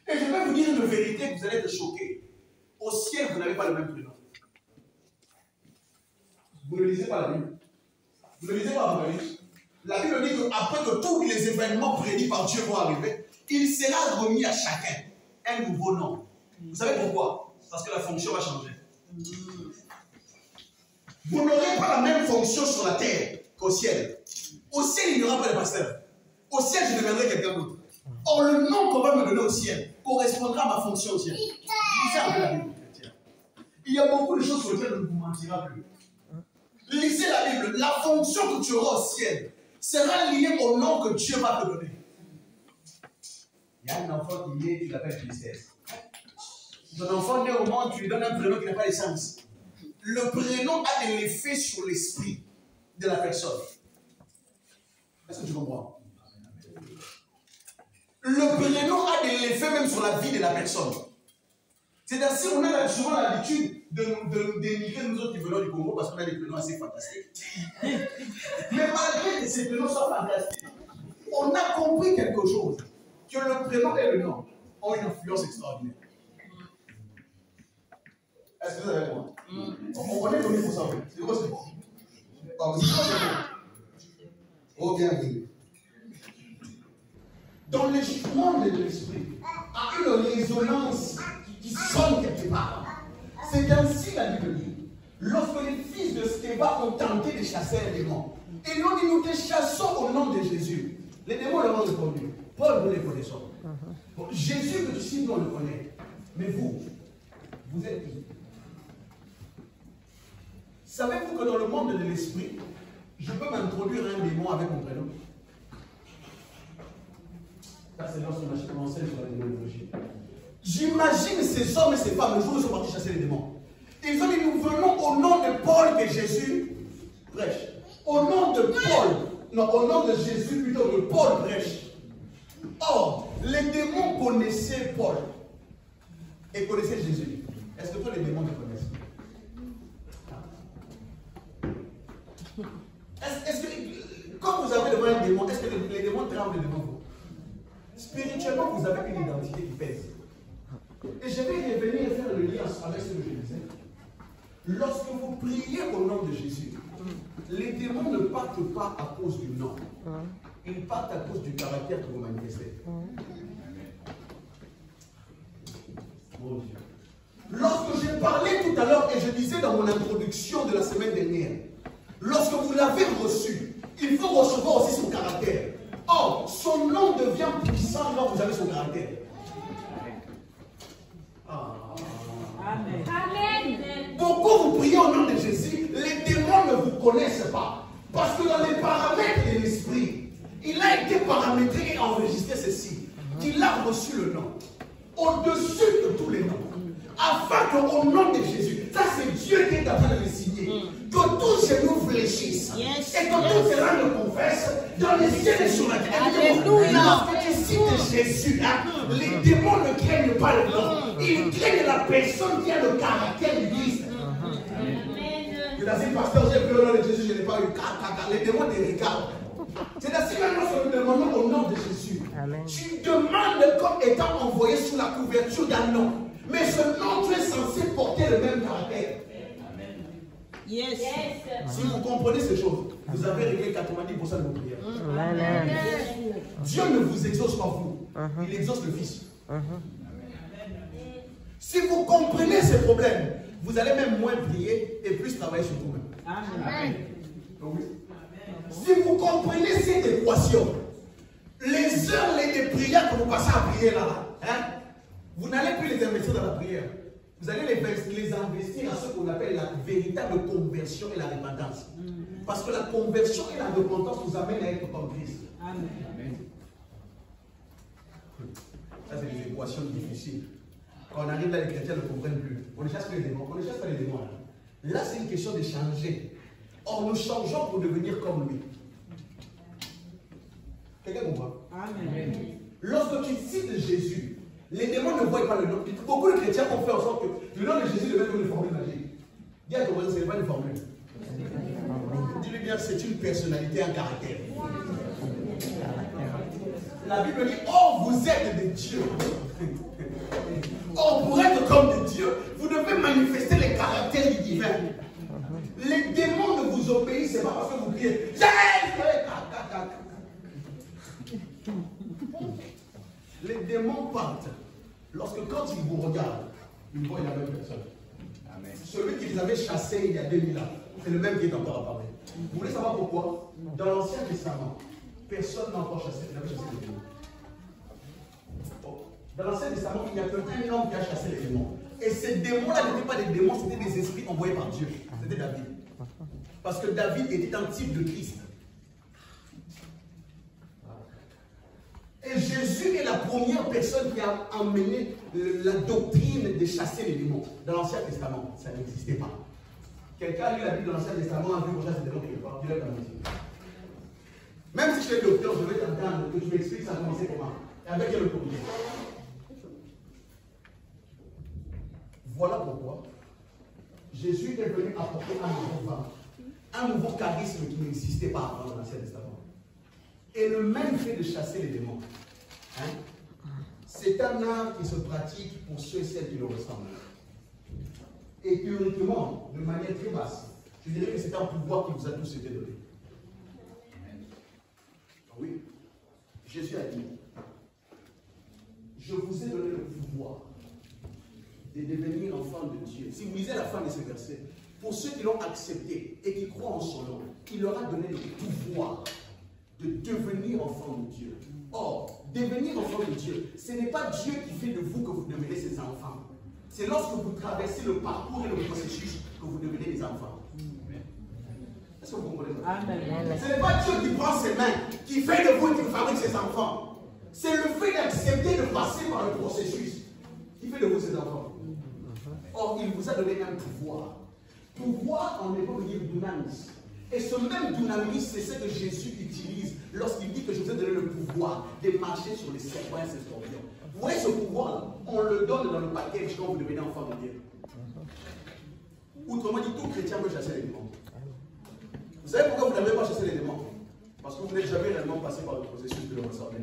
Et je vais vous dire une vérité que vous allez être choqués. Au ciel, vous n'avez pas le même prénom. Vous ne lisez pas la Bible. Vous ne lisez pas la Bible. La Bible dit qu'après que tous les événements prédits par Dieu vont arriver, il sera remis à chacun un nouveau nom. Vous savez pourquoi? Parce que la fonction va changer. Vous n'aurez pas la même fonction sur la terre qu'au ciel. Au ciel, il n'y aura pas de pasteur. Au ciel, je deviendrai quelqu'un d'autre. Or, le nom qu'on va me donner au ciel correspondra à ma fonction au ciel. Lisez un peu la Bible chrétienne. Il y a beaucoup de choses sur lesquelles on ne vous mentira plus. Lisez la Bible. La fonction que tu auras au ciel sera liée au nom que Dieu va te donner. Il y a un enfant qui naît, tu l'appelles tristesse. Ton enfant naît au monde, tu lui donnes un prénom qui n'a pas de sens. Le prénom a de l'effet sur l'esprit de la personne. Est-ce que tu comprends? Le prénom a de l'effet même sur la vie de la personne. C'est-à-dire, si on a souvent l'habitude de nous dénigrer, nous autres qui venons du Congo, parce qu'on a des prénoms assez fantastiques. Mais malgré que ces prénoms soient fantastiques, on a compris quelque chose. Que le prénom et le nom ont une influence extraordinaire. Est-ce que vous êtes avec moi? On est connu pour ça, en fait. C'est quoi c'est Oh, bien, oui. Dans le monde de l'esprit, a une résonance qui sonne quelque part. C'est ainsi la Bible dit. Lorsque les fils de Sceva ont tenté de chasser un démon, ils ont dit nous te chassons au nom de Jésus. Les démons leur ont répondu. Paul, nous les connaissons. Bon, Jésus, le disciple, on le connaît. Mais vous êtes qui? Savez-vous que dans le monde de l'esprit, je peux m'introduire un démon avec mon prénom? Ça, c'est lorsqu'on a commencé sur la démonologie. J'imagine ces hommes et ces femmes, le jour où ils sont partis chasser les démons. Ils ont dit, nous venons au nom de Paul que Jésus prêche. Au nom de Paul, non, au nom de Jésus plutôt que Paul prêche. Or, les démons connaissaient Paul et connaissaient Jésus. Est-ce que tous les démons le connaissent? Est-ce que, quand vous avez devant un démon, est-ce que les démons tremblent devant vous? Spirituellement, vous avez une identité qui pèse. Et je vais revenir faire le lien avec ce que je disais. Lorsque vous priez au nom de Jésus, les démons ne partent pas à cause du nom. Ils partent à cause du caractère que vous manifestez. Mon Dieu. Lorsque j'ai parlé tout à l'heure et je disais dans mon introduction de la semaine dernière, lorsque vous l'avez reçu, il faut recevoir aussi son caractère. Or, son nom devient puissant quand vous avez son caractère. Amen. Amen. Pourquoi vous priez au nom de Jésus? Les démons ne vous connaissent pas. Parce que dans les paramètres de l'esprit, il a été paramétré et enregistré ceci. Il a reçu le nom. Au-dessus de tous les noms. Afin qu'au nom de Jésus, ça c'est Dieu qui est en train de le signer. Que tous ces noms fléchissent. Et que tous ces langues confessent dans les ciels et sur la terre. Lorsque tu cites Jésus, les démons ne craignent pas le nom. Ils craignent la personne qui a le caractère du Christ. Je dis, pasteur, j'ai pris au nom de Jésus, je n'ai pas eu. Les démons te regardent. C'est ainsi que lorsque nous demandons au nom de Jésus, tu demandes comme étant envoyé sous la couverture d'un nom. Mais ce nom, tu es censé porter le même caractère. Yes. Si vous comprenez ces choses, vous avez réglé 90% de vos prières. Dieu ne vous exauce pas vous, il exauce le Fils. Si vous comprenez ces problèmes, vous allez même moins prier et plus travailler sur vous-même. Amen. Oui. Si vous comprenez cette équation, les heures de prière que vous passez à prier là, vous n'allez plus les investir dans la prière. Vous allez les investir à ce qu'on appelle la véritable conversion et la repentance. Parce que la conversion et la repentance vous amènent à être comme Christ. Amen. Ça, c'est des équations difficiles. Quand on arrive là, les chrétiens ne comprennent plus. On ne chasse pas les démons. On ne chasse pas les démons. Là, c'est une question de changer. Or, nous changeons pour devenir comme lui. Quelqu'un comprend? Amen. Lorsque tu cites Jésus, les démons ne voient pas le nom. Beaucoup de chrétiens ont fait en sorte que le nom de Jésus devait être une formule magique. Dis à ton voisin, ce n'est pas une formule. Dis-lui bien, c'est une personnalité, un caractère. La Bible dit, oh, vous êtes des dieux. Or, pour être comme des dieux, vous devez manifester les caractères du divin. Les démons ne vous obéissent pas parce que vous criez. Les démons partent lorsque quand ils vous regardent, ils voient la même personne. Amen. Celui qui les avait chassés il y a 2000 ans, c'est le même qui est encore apparu. Vous voulez savoir pourquoi? Dans l'Ancien Testament, personne n'a encore chassé les démons. Dans l'Ancien Testament, il n'y a qu'un homme qui a chassé les démons. Et ces démons-là n'étaient pas des démons, c'était des esprits envoyés par Dieu. C'était David. Parce que David était un type de Christ. Et Jésus est la première personne qui a emmené la doctrine de chasser les démons. Dans l'Ancien Testament, ça n'existait pas. Quelqu'un a lu la Bible dans l'Ancien Testament, a vu qu'on chasse les démons quelque part, il est comme ça. Même si je suis docteur, je vais t'entendre que tu m'expliques ça a commencé comment. Et avec quel autorisé. Voilà pourquoi Jésus est venu apporter un nouveau vent, un nouveau charisme qui n'existait pas avant dans l'Ancien Testament. Et le même fait de chasser les démons, c'est un art qui se pratique pour ceux et celles qui le ressemblent. Et théoriquement, de manière très basse, je dirais que c'est un pouvoir qui vous a tous été donné. Oui. Jésus a dit, je vous ai donné le pouvoir de devenir enfant de Dieu. Si vous lisez la fin de ce verset, pour ceux qui l'ont accepté et qui croient en son nom, il leur a donné le pouvoir de devenir enfant de Dieu. Or, devenir enfant de Dieu, ce n'est pas Dieu qui fait de vous que vous devenez ses enfants. C'est lorsque vous traversez le parcours et le processus que vous devenez des enfants. Est-ce que vous comprenez? Amen. Ce n'est pas Dieu qui prend ses mains, qui fait de vous et qui fabrique ses enfants. C'est le fait d'accepter de passer par le processus qui fait de vous ses enfants. Or, il vous a donné un pouvoir. Pouvoir en hébreu veut dire dunamis. Et ce même dunamis, c'est ce que Jésus utilise lorsqu'il dit que je vous ai donné le pouvoir de marcher sur les serpents et les scorpions. Vous voyez ce pouvoir-là, on le donne dans le package quand vous devenez enfant de Dieu. Autrement dit, tout chrétien peut chasser les démons. Vous savez pourquoi vous n'avez pas chassé les démons? Parce que vous n'êtes jamais réellement passé par le processus de le ressembler.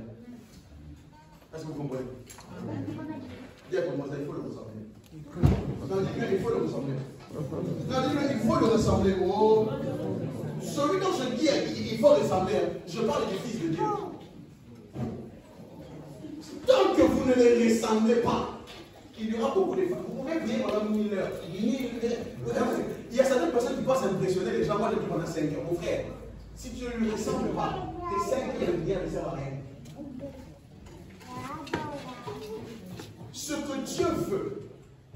Est-ce que vous comprenez? Bien comme moi, il faut le ressembler. Non, dis-le, il faut le ressembler. Non, dis-le, il faut le ressembler. Oh. Celui dont je dis il faut ressembler, je parle du Fils de Dieu. Tant que vous ne les ressemblez pas, il y aura beaucoup de femmes. Vous pouvez prier pendant 1000 heures. Il y a certaines personnes qui pensent impressionner les gens. Moi, je dis pendant 5 heures. Mon frère, si tu ne lui ressembles pas, tes 5 heures de guerre ne servent à rien. Ce que Dieu veut,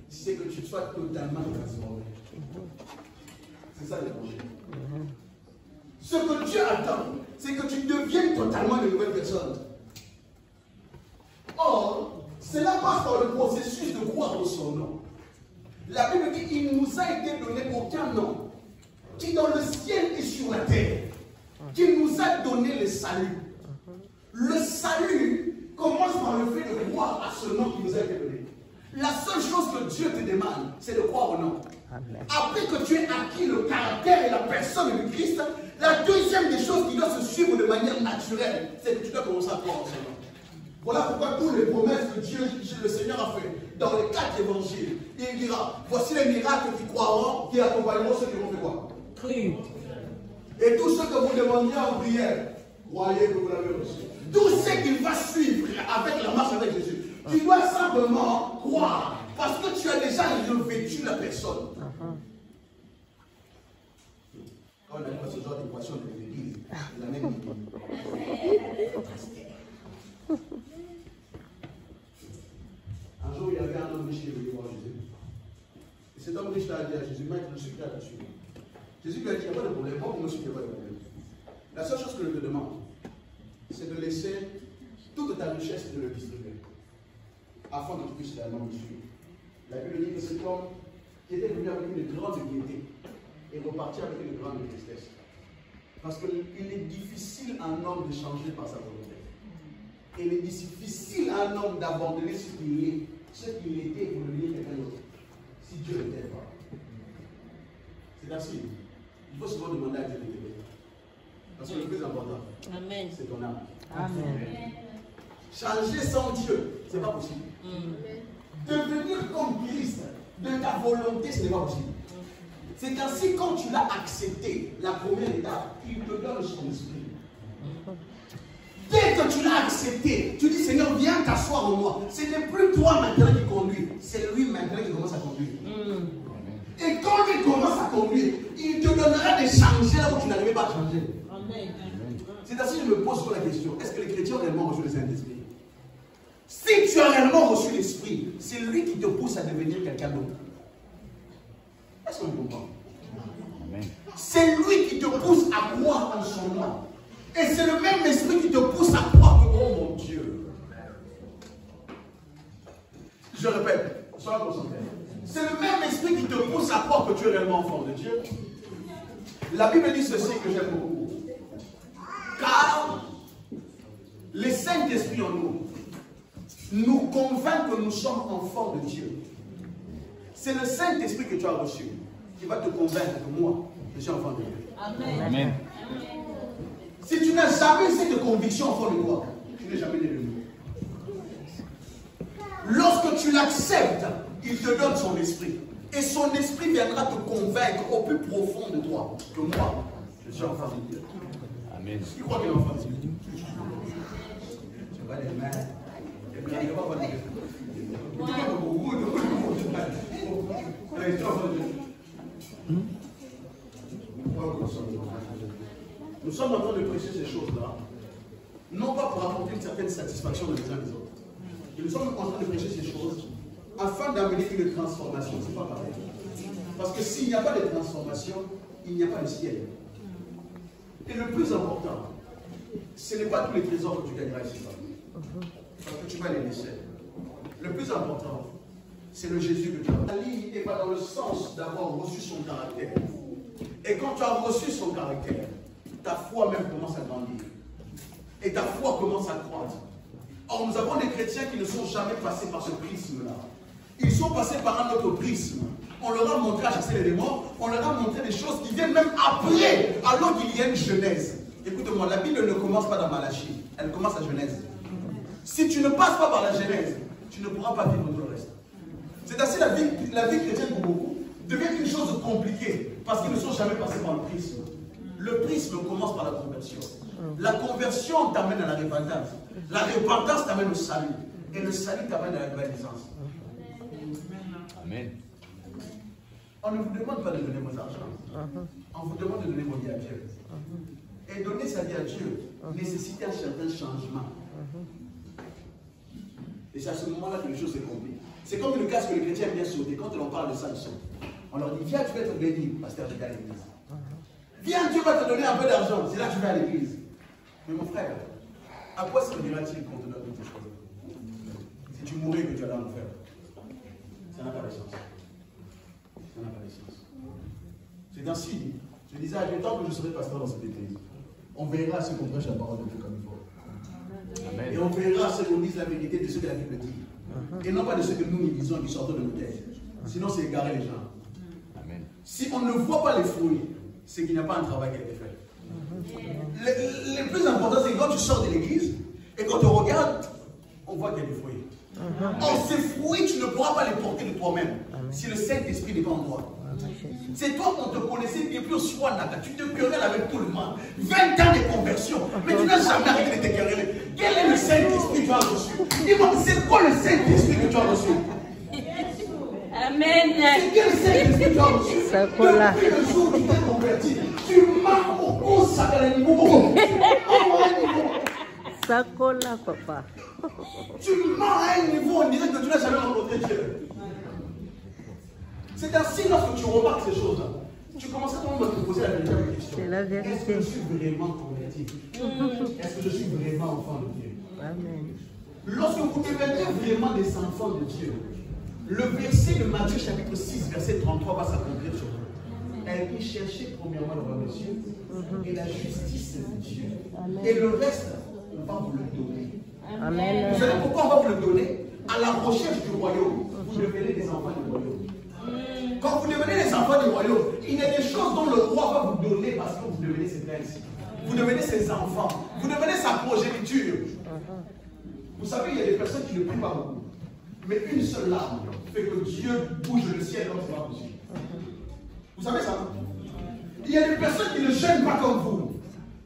c'est que tu sois totalement transformé. C'est ça le projet. Ce que Dieu attend, c'est que tu deviennes totalement une nouvelle personne. Or, cela passe par le processus de croire en son nom. La Bible dit qu'il nous a été donné aucun nom qui dans le ciel et sur la terre, qui nous a donné le salut. Le salut commence par le fait de croire à ce nom qui nous a été donné. La seule chose que Dieu te demande, c'est de croire au nom. Après que tu aies acquis le caractère et la personne de Christ, la deuxième des choses qui doit se suivre de manière naturelle, c'est que tu dois commencer à croire en son nom. Voilà pourquoi toutes les promesses que Dieu, le Seigneur a fait dans les 4 évangiles, il dira, voici les miracles qui croiront, qui accompagneront ceux qui vont faire quoi? Crier. Et tout ce que vous demandiez en prière, croyez que vous l'avez reçu. Tout ce qu'il va suivre avec la marche avec Jésus, tu dois simplement croire, parce que tu as déjà revêtu la personne. Quand on n'a pas ce genre d'équation de l'église, la même un jour, il y avait un homme riche qui est venu voir Jésus. Et cet homme riche a dit à Jésus, maître, je suis prêt à te suivre. Jésus lui a dit, il n'y a pas de problème, moi, je suis pas de problème. La seule chose que je te demande, c'est de laisser toute ta richesse et de le distribuer, afin que tu puisses réellement me suivre. La Bible dit que cet homme qui était venu avec une grande gaieté et reparti avec une grande tristesse. Parce qu'il est difficile à un homme de changer par sa volonté. Et il est difficile à un homme d'abandonner ce qu'il est, ce qu'il était pour devenir quelqu'un d'autre. Si Dieu ne t'aide pas. C'est ainsi. Il faut souvent demander à Dieu de t'aider. Parce que le plus important, c'est ton âme. Amen. Changer sans Dieu, ce n'est pas possible. Devenir comme Christ, de ta volonté, ce n'est pas possible. C'est ainsi quand tu l'as accepté, la première étape, il te donne son esprit. Dès que tu l'as accepté, tu dis Seigneur, viens t'asseoir en moi. Ce n'est plus toi maintenant qui conduis, c'est lui maintenant qui commence à conduire. Et quand il commence à conduire, il te donnera de changer là où tu n'arrivais pas à changer. C'est ainsi que je me pose la question, est-ce que les chrétiens ont réellement reçu le Saint-Esprit? Si tu as réellement reçu l'Esprit, c'est lui qui te pousse à devenir quelqu'un d'autre. Est-ce que vous comprenez? C'est lui qui te pousse à croire en son nom. Et c'est le même esprit qui te pousse à croire que, oh mon Dieu. Je répète, sois concentré. C'est le même esprit qui te pousse à croire que tu es réellement enfant de Dieu. La Bible dit ceci que j'aime beaucoup. Car le Saint-Esprit en nous convainc que nous sommes enfants de Dieu. C'est le Saint-Esprit que tu as reçu qui va te convaincre que moi, je suis enfant de Dieu. Amen. Amen. Si tu n'as jamais cette conviction enfant de toi, tu n'es jamais né de nouveau. Lorsque tu l'acceptes, il te donne son esprit. Et son esprit viendra te convaincre au plus profond de toi que moi, je suis enfant de Dieu. Amen. Qui croit qu'il est enfant de Dieu? Je vois les mains. Il va pas dire. Nous sommes en train de prêcher ces choses-là, non pas pour apporter une certaine satisfaction de les uns des autres. Nous sommes en train de prêcher ces choses afin d'amener une transformation. C'est pas pareil. Parce que s'il n'y a pas de transformation, il n'y a pas de ciel. Et le plus important, ce n'est pas tous les trésors que tu gagneras ici. Parce que tu vas les laisser. Le plus important, c'est le Jésus que tu as. Ali n'est pas dans le sens d'avoir reçu son caractère. Et quand tu as reçu son caractère, ta foi même commence à grandir. Et ta foi commence à croître. Or, nous avons des chrétiens qui ne sont jamais passés par ce prisme-là. Ils sont passés par un autre prisme. On leur a montré à chasser les démons, on leur a montré des choses qui viennent même après, alors qu'il y a une Genèse. Écoute-moi, la Bible ne commence pas dans Malachie, elle commence à Genèse. Si tu ne passes pas par la Genèse, tu ne pourras pas vivre tout le reste. C'est ainsi la vie chrétienne pour beaucoup devient une chose compliquée parce qu'ils ne sont jamais passés par le prisme. Le prisme commence par la conversion. La conversion t'amène à la repentance. La repentance t'amène au salut. Et le salut t'amène à la nouvelle naissance. Amen. On ne vous demande pas de donner vos argent. On vous demande de donner vos vies à Dieu. Et donner sa vie à Dieu nécessite un certain changement. Et c'est à ce moment-là que les choses se compliquent. C'est comme le casque que les chrétiens aiment bien sauter. Quand on parle de ça, ils sont. On leur dit, viens, tu vas être béni, pasteur, je vais à l'église. Viens, Dieu va te donner un peu d'argent, c'est là que tu vas à l'église. Mais mon frère, à quoi servira-t-il qu'on te donne toutes ces choses? Si tu mourais que tu allais en enfer, ça n'a pas de sens. Ça n'a pas de sens. C'est ainsi, je disais à Dieu, tant que je serai pasteur dans cette église, on verra ce qu'on prêche la parole de Dieu comme il faut. Amen. Et on verra ce qu'on dise la vérité de ce que la Bible dit. Et non pas de ce que nous disons qui sortent de nos têtes. Sinon, c'est égarer les gens. Amen. Si on ne voit pas les fruits, c'est qu'il n'y a pas un travail qui a été fait. Le plus important, c'est que quand tu sors de l'église et quand on regarde, on voit qu'il y a des fruits. Or, ces fruits, tu ne pourras pas les porter de toi-même si le Saint-Esprit n'est pas en toi. C'est toi qu'on te connaissait bien plus soi, Naka. Tu te querelles avec tout le monde. 20 ans de conversion, mais tu n'as jamais arrêté de te quereller. Quel est le Saint-Esprit que tu as reçu? Dis-moi, c'est quoi le Saint-Esprit que tu as reçu? Amen. C'est quel Saint-Esprit que tu as reçu? Depuis le jour où tu t'es converti, tu marches au cours à un niveau. Sacola, papa. Tu marches à un niveau, on dirait que tu n'as jamais rencontré Dieu. C'est ainsi lorsque tu remarques ces choses-là. Tu commences à te poser la véritable question. C'est la vérité. Est-ce que je suis vraiment converti? Est-ce que je suis vraiment enfant de Dieu? Amen. Lorsque vous devenez vraiment des enfants de Dieu, le verset de Matthieu chapitre 6, verset 33 va s'accomplir sur vous. Elle dit chercher premièrement le royaume de Dieu et la justice de Dieu. Amen. Et le reste, on va vous le donner. Amen. Vous savez pourquoi on va vous le donner? À la recherche du royaume, vous devenez des enfants du royaume. Quand vous devenez les enfants du royaume, il y a des choses dont le roi va vous donner parce que vous devenez ses princes. Vous devenez ses enfants. Vous devenez sa progéniture. Vous savez, il y a des personnes qui ne prient pas beaucoup. Mais une seule larme fait que Dieu bouge le ciel comme c'est pas possible. Vous savez ça? Il y a des personnes qui ne jeûnent pas comme vous.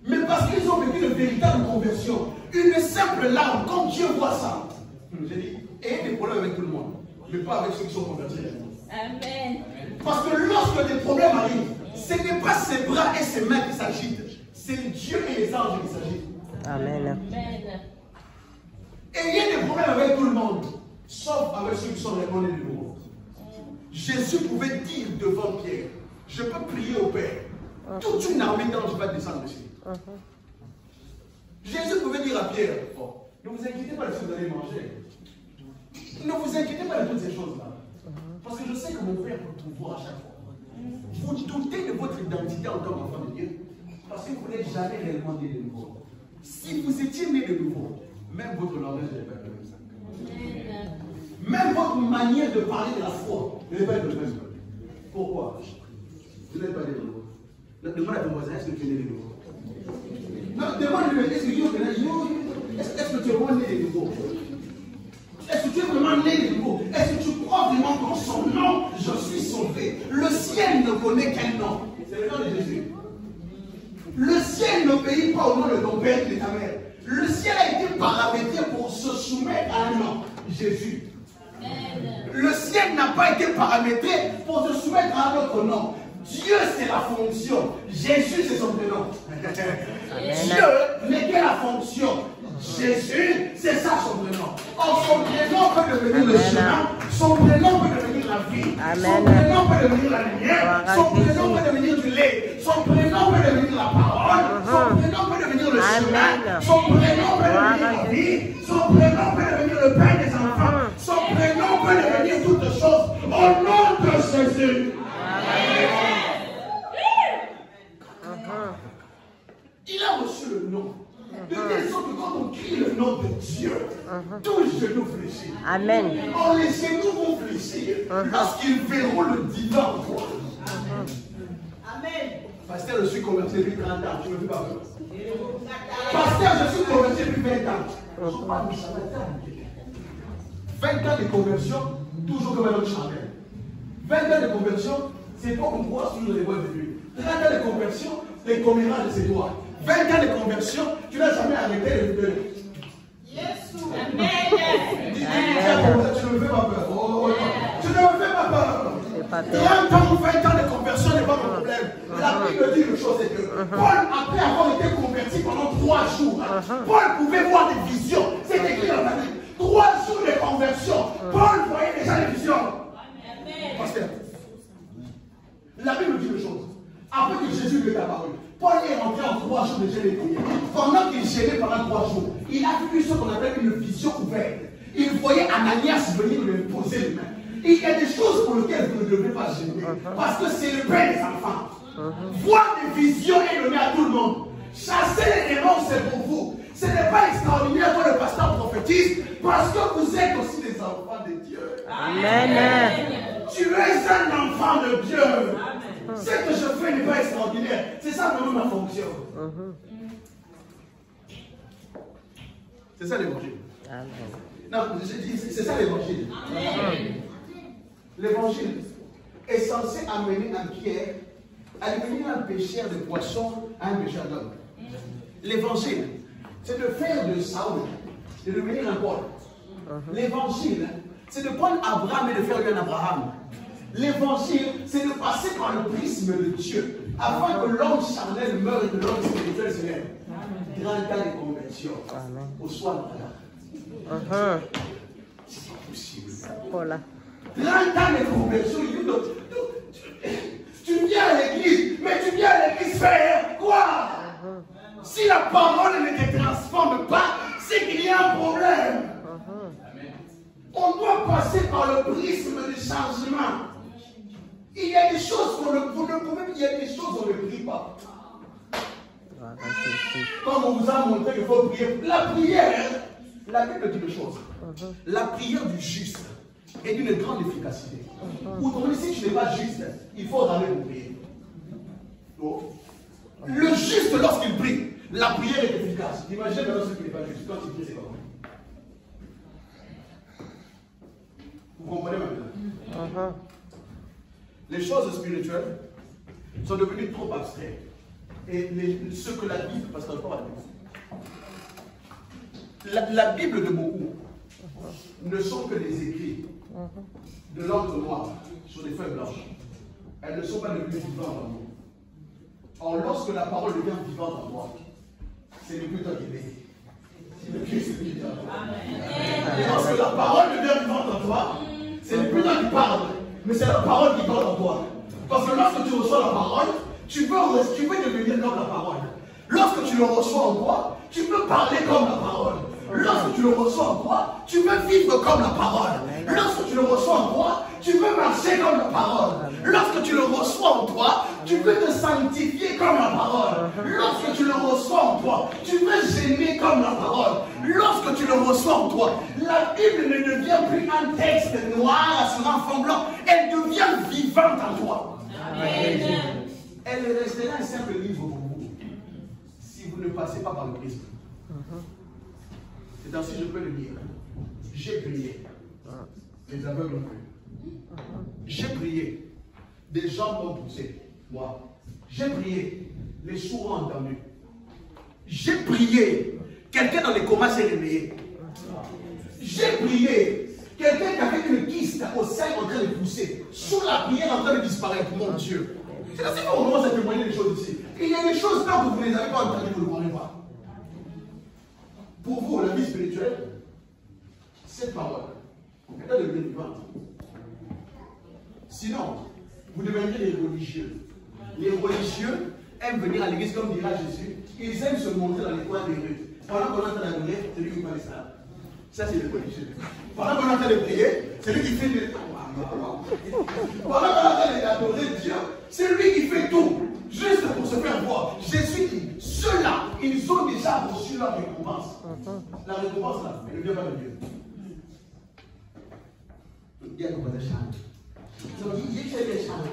Mais parce qu'ils ont vécu une véritable conversion, une simple larme, quand Dieu voit ça, j'ai dit, ayez des problèmes avec tout le monde, mais pas avec ceux qui sont convertis. Amen. Parce que lorsque des problèmes arrivent, ce n'est pas ses bras et ses mains qui s'agitent, c'est Dieu et les anges qui s'agitent. Amen. Amen. Ayez des problèmes avec tout le monde, sauf avec ceux qui sont réellement nés de nouveau. Jésus pouvait dire devant Pierre, je peux prier au Père, toute une armée d'anges va descendre dessus. Jésus pouvait dire à Pierre, oh, ne vous inquiétez pas de ce que vous allez manger. Ne vous inquiétez pas de toutes ces choses-là. Parce que je sais que mon frère peut tout voir à chaque fois. Vous doutez de votre identité en tant qu'enfant de Dieu. Parce que vous n'êtes jamais réellement né de nouveau. Si vous étiez né de nouveau, même votre langage n'est pas le même. Même votre manière de parler de la foi n'est pas le même. Pourquoi? Vous n'êtes pas né de nouveau. Demande à ton voisin, est-ce que tu es né de nouveau? Non, demande-lui, est-ce que tu es né de nouveau? Est-ce que tu es vraiment né de nouveau? Est-ce que tu es vraiment né de nouveau? Est-ce que tu crois vraiment qu'en son nom, je suis sauvé. Le ciel ne connaît qu'un nom. C'est le nom de Jésus. Le ciel n'obéit pas au nom de ton père et de ta mère. Le ciel a été paramétré pour se soumettre à un nom, Jésus. Le ciel n'a pas été paramétré pour se soumettre à un autre nom. Dieu, c'est la fonction. Jésus, c'est son prénom. Dieu n'est que la fonction. Jésus, c'est ça son prénom. Or, son prénom peut devenir le chemin. Son prénom peut devenir la vie. Son prénom peut devenir la lumière. Son prénom peut devenir du lait. Son prénom peut devenir la parole. Son prénom peut devenir le chemin. Son prénom peut devenir la vie. Son prénom peut devenir le père des enfants. Son prénom peut devenir toutes choses. Au nom de Jésus. Il a reçu le nom. De telle sorte que quand on crie le nom de Dieu, tous les genoux fléchissent. Amen. Or, les genoux vont fléchir lorsqu'ils verront le divin en toi. Amen. Pasteur, je suis converti depuis 30 ans. Tu ne me fais pas peur. Pasteur, je suis converti depuis 20 ans. 20 ans de conversion, toujours comme un homme charnel. 20 ans de conversion, c'est pas qu'on croit sur les voies de Dieu. 30 ans de conversion, les commérages de ses doigts. 20 ans de conversion, tu n'as jamais arrêté de Yes. Amen. Tu ne me fais pas peur. Tu ne me fais pas peur. 30 ans ou 20 ans de conversion n'est pas mon problème. La Bible dit une chose, c'est que Paul, après avoir été converti pendant 3 jours, Paul pouvait voir des visions. C'est écrit dans la Bible. 3 jours de conversion. Paul voyait déjà les visions. Pasteur, la Bible dit une chose. Après que Jésus lui est apparu, Paul est rentré en 3 jours de jeûne et prière. Pendant qu'il gênait pendant 3 jours, il a vu ce qu'on appelle une vision ouverte. Il voyait Ananias venir lui poser les mains. Il y a des choses pour lesquelles vous ne devez pas gêner. Parce que c'est le père des enfants. Voir des visions est donné à tout le monde. Chasser les démons, c'est pour vous. Ce n'est pas extraordinaire quand le pasteur prophétise, parce que vous êtes aussi des enfants de Dieu. Amen. Tu es un enfant de Dieu. Ce que je fais n'est pas extraordinaire. C'est ça vraiment ma fonction. C'est ça l'évangile. Non, je dis, c'est ça l'évangile. L'évangile est censé amener un Pierre à devenir un pêcheur de poissons à un pêcheur d'hommes. L'évangile, c'est de faire de Saül, de devenir un Paul. L'évangile, c'est de prendre Abraham et de faire lui un Abraham. L'évangile, c'est de passer par le prisme de Dieu, afin que l'homme charnel meure et que l'homme spirituel se lève. Grand cas de conversion. Au soir de là. C'est pas possible. 30 ans de conversion, tu viens à l'église, mais tu viens à l'église faire quoi? Si la parole ne te transforme pas, c'est qu'il y a un problème. On doit passer par le prisme du changement. Il y a des choses qu'on ne pouvez, il y a des choses qu'on ne prie pas. Comme on vous a montré qu'il faut prier. La prière, la Bible dit une chose. La prière du juste est d'une grande efficacité. Autrement, si tu n'es pas juste, il faut ramener pour prier. Donc, le juste, lorsqu'il prie, la prière est efficace. Imaginez maintenant ce qui n'est pas juste. Quand il prie, c'est comment? Vous comprenez maintenant? Les choses spirituelles sont devenues trop abstraites. Et ce que la Bible, parce qu'on ne parle pas la Bible. La Bible de Mohu ne sont que des écrits de l'encre noire sur des feuilles blanches. Elles ne sont pas devenues vivantes en nous. Or, lorsque la parole devient vivante en moi, c'est le plus toi qui l'es. C'est le Christ qui vient en toi. Et lorsque la parole devient vivante en toi, c'est le plus toi qui parle. Mais c'est la parole qui parle en toi. Parce que lorsque tu reçois la parole, tu peux devenir comme la parole. Lorsque tu le reçois en toi, tu peux parler comme la parole. Lorsque tu le reçois en toi, tu peux vivre comme la parole. Lorsque tu le reçois en toi, tu peux marcher comme la parole. Lorsque tu le reçois en toi, tu peux te sanctifier comme la parole. Lorsque tu le reçois en toi, tu peux gêner comme la parole. Lorsque tu le reçois en toi, la Bible ne devient plus un texte noir sur un fond blanc, elle devient vivante en toi. Amen. Elle restera un simple livre pour vous, si vous ne passez pas par le prisme. C'est ainsi que je peux le dire. J'ai prié. Les aveugles ont vu. J'ai prié. Des gens m'ont poussé. Moi. J'ai prié. Les sourds ont entendu. J'ai prié. Quelqu'un dans les comas s'est réveillé. J'ai prié. Quelqu'un qui avait une kyste au sein en train de pousser. Sous la prière en train de disparaître. Mon Dieu. C'est ainsi qu'on commence à témoigner des choses ici. Et il y a des choses, tant que vous ne les avez pas entendues, vous ne croirez pas. Pour vous, la vie spirituelle, cette parole, elle est devenue vivante. Sinon, vous deviendrez des religieux. Les religieux aiment venir à l'église, comme dira Jésus. Ils aiment se montrer dans les coins des rues. Pendant qu'on est en train d'adorer, c'est lui qui parle ça. Ça, c'est le religieux. Pendant qu'on est en train de prier, c'est lui qui fait des... Pendant qu'on est en train d'adorer Dieu, c'est lui qui fait tout. Juste pour se faire voir. Jésus dit, ceux-là, ils ont déjà reçu leur récompense. La récompense, là, elle ne vient pas de Dieu. Il y a comment ça change. Il y a des changes.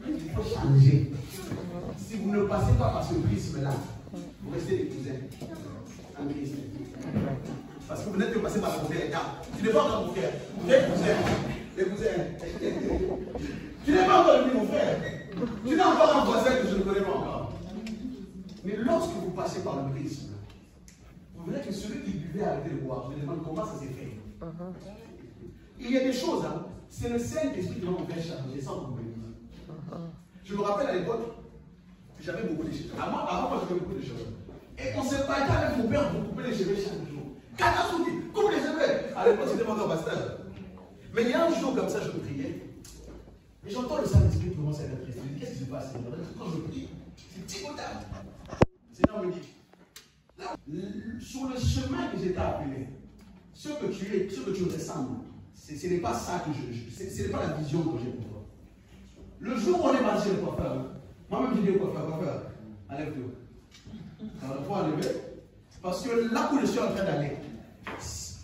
Il faut changer. Si vous ne passez pas par ce prisme-là, vous restez des cousins en Christ. Parce que vous n'êtes que passé par la frontière. Tu n'es pas encore mon frère. Tu es cousin. Les cousins. Tu n'es pas encore devenu mon frère. Tu n'es encore un voisin que je ne connais pas encore. Mais lorsque vous passez par le prisme, vous verrez que celui qui buvait a arrêté de boire. Je me demande comment ça s'est fait. Il y a des choses, hein. C'est le Saint-Esprit qui va vous faire changer sans vous bénir. Je me rappelle à l'époque, j'avais beaucoup de cheveux. Avant, moi, j'avais beaucoup de cheveux. Et on se battait avec mon père pour couper les cheveux chaque jour. Catastrophique, coupe les cheveux. À l'époque, c'était encore pasteur. Mais il y a un jour comme ça, je priais. Et j'entends le Saint-Esprit commencer à être triste. Je dis, qu'est-ce qui se passe? Quand je prie, c'est psychotable. C'est là où me dit, là, sur le chemin que j'étais appelé, ce que tu es, ce que tu ressembles, ce n'est pas ça que ce n'est pas la vision que j'ai pour toi. Le jour où on est marché le coiffeur, moi-même j'ai dit au coiffeur, enlève-toi. Alors il faut enlever, parce que là où je suis en train d'aller,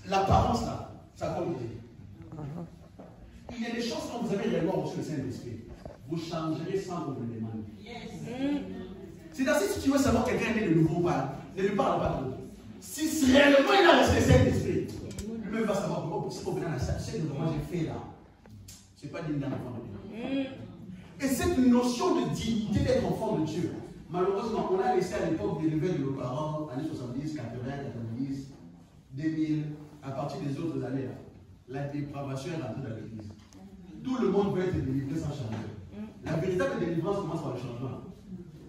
l'apparence là, ça compte. Il y a des choses quand vous avez réellement reçu le Saint-Esprit, vous changerez sans qu'on vous le demande. Yes. C'est ainsi si tu veux savoir quelqu'un est né de nouveau ou pas, ne lui parle pas trop. Si réellement il a reçu le Saint-Esprit, lui-même va savoir pourquoi c'est pour venir à la salle. C'est ce que moi j'ai fait là. Ce n'est pas digne d'un enfant de Dieu. Et cette notion de dignité d'être enfant de Dieu, malheureusement, on a laissé à l'époque d'élever de nos parents, années 70, 80, 90, 2000, à partir des autres années, la dépravation est rentrée dans l'église. Tout le monde veut être délivré sans changer. La véritable délivrance commence par le changement.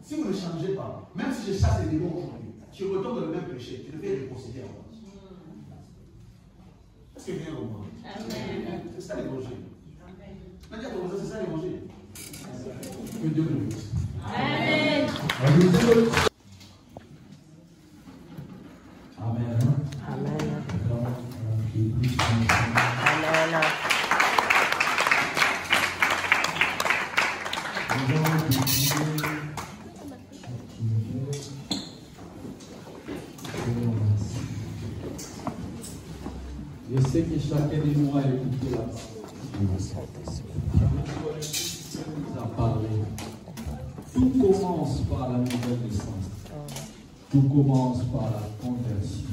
Si vous ne changez pas, même si je chasse les démons aujourd'hui, tu retournes dans le même péché, tu le fais réconcilier en moi. C'est bien au moins. C'est ça l'évangile. C'est ça l'évangile. Que Dieu nous bénisse. Amen. Amen. Amen. Je sais que chacun de nous a écouté là. nous a parlé. Tout commence par la nouvelle naissance. Tout commence par la conversion.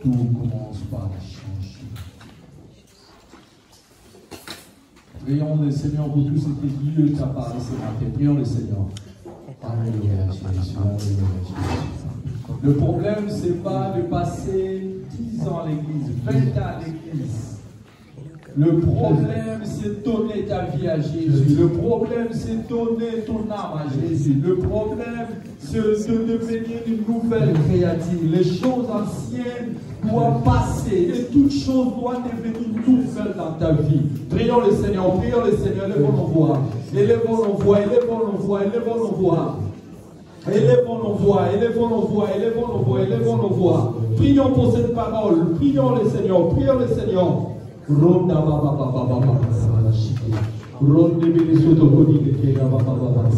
Tout commence par le changement. Prions le Seigneur pour tout ce que Dieu t'a parlé ce matin. Prions le Seigneur. Alléluia, Jésus. Alléluia, Jésus. Le problème, ce n'est pas de passer 10 ans à l'église, 20 ans à l'église. Le problème, c'est donner ta vie à Jésus. Le problème, c'est donner ton âme à Jésus. Le problème, c'est de devenir une nouvelle créature. Les choses anciennes doivent passer et toutes choses doivent devenir nouvelles dans ta vie. Prions le Seigneur, élevons nos voix. Élevons nos voix, élevons nos voix, élevons nos voix. Élevons nos voix, élevons nos voix, élevons nos voix, élevons nos voix. Prions pour cette parole. Prions le Seigneur, prions le Seigneur. Ronda baba baba baba baba shiki. Ronde bini soto kodi de baba baba baba.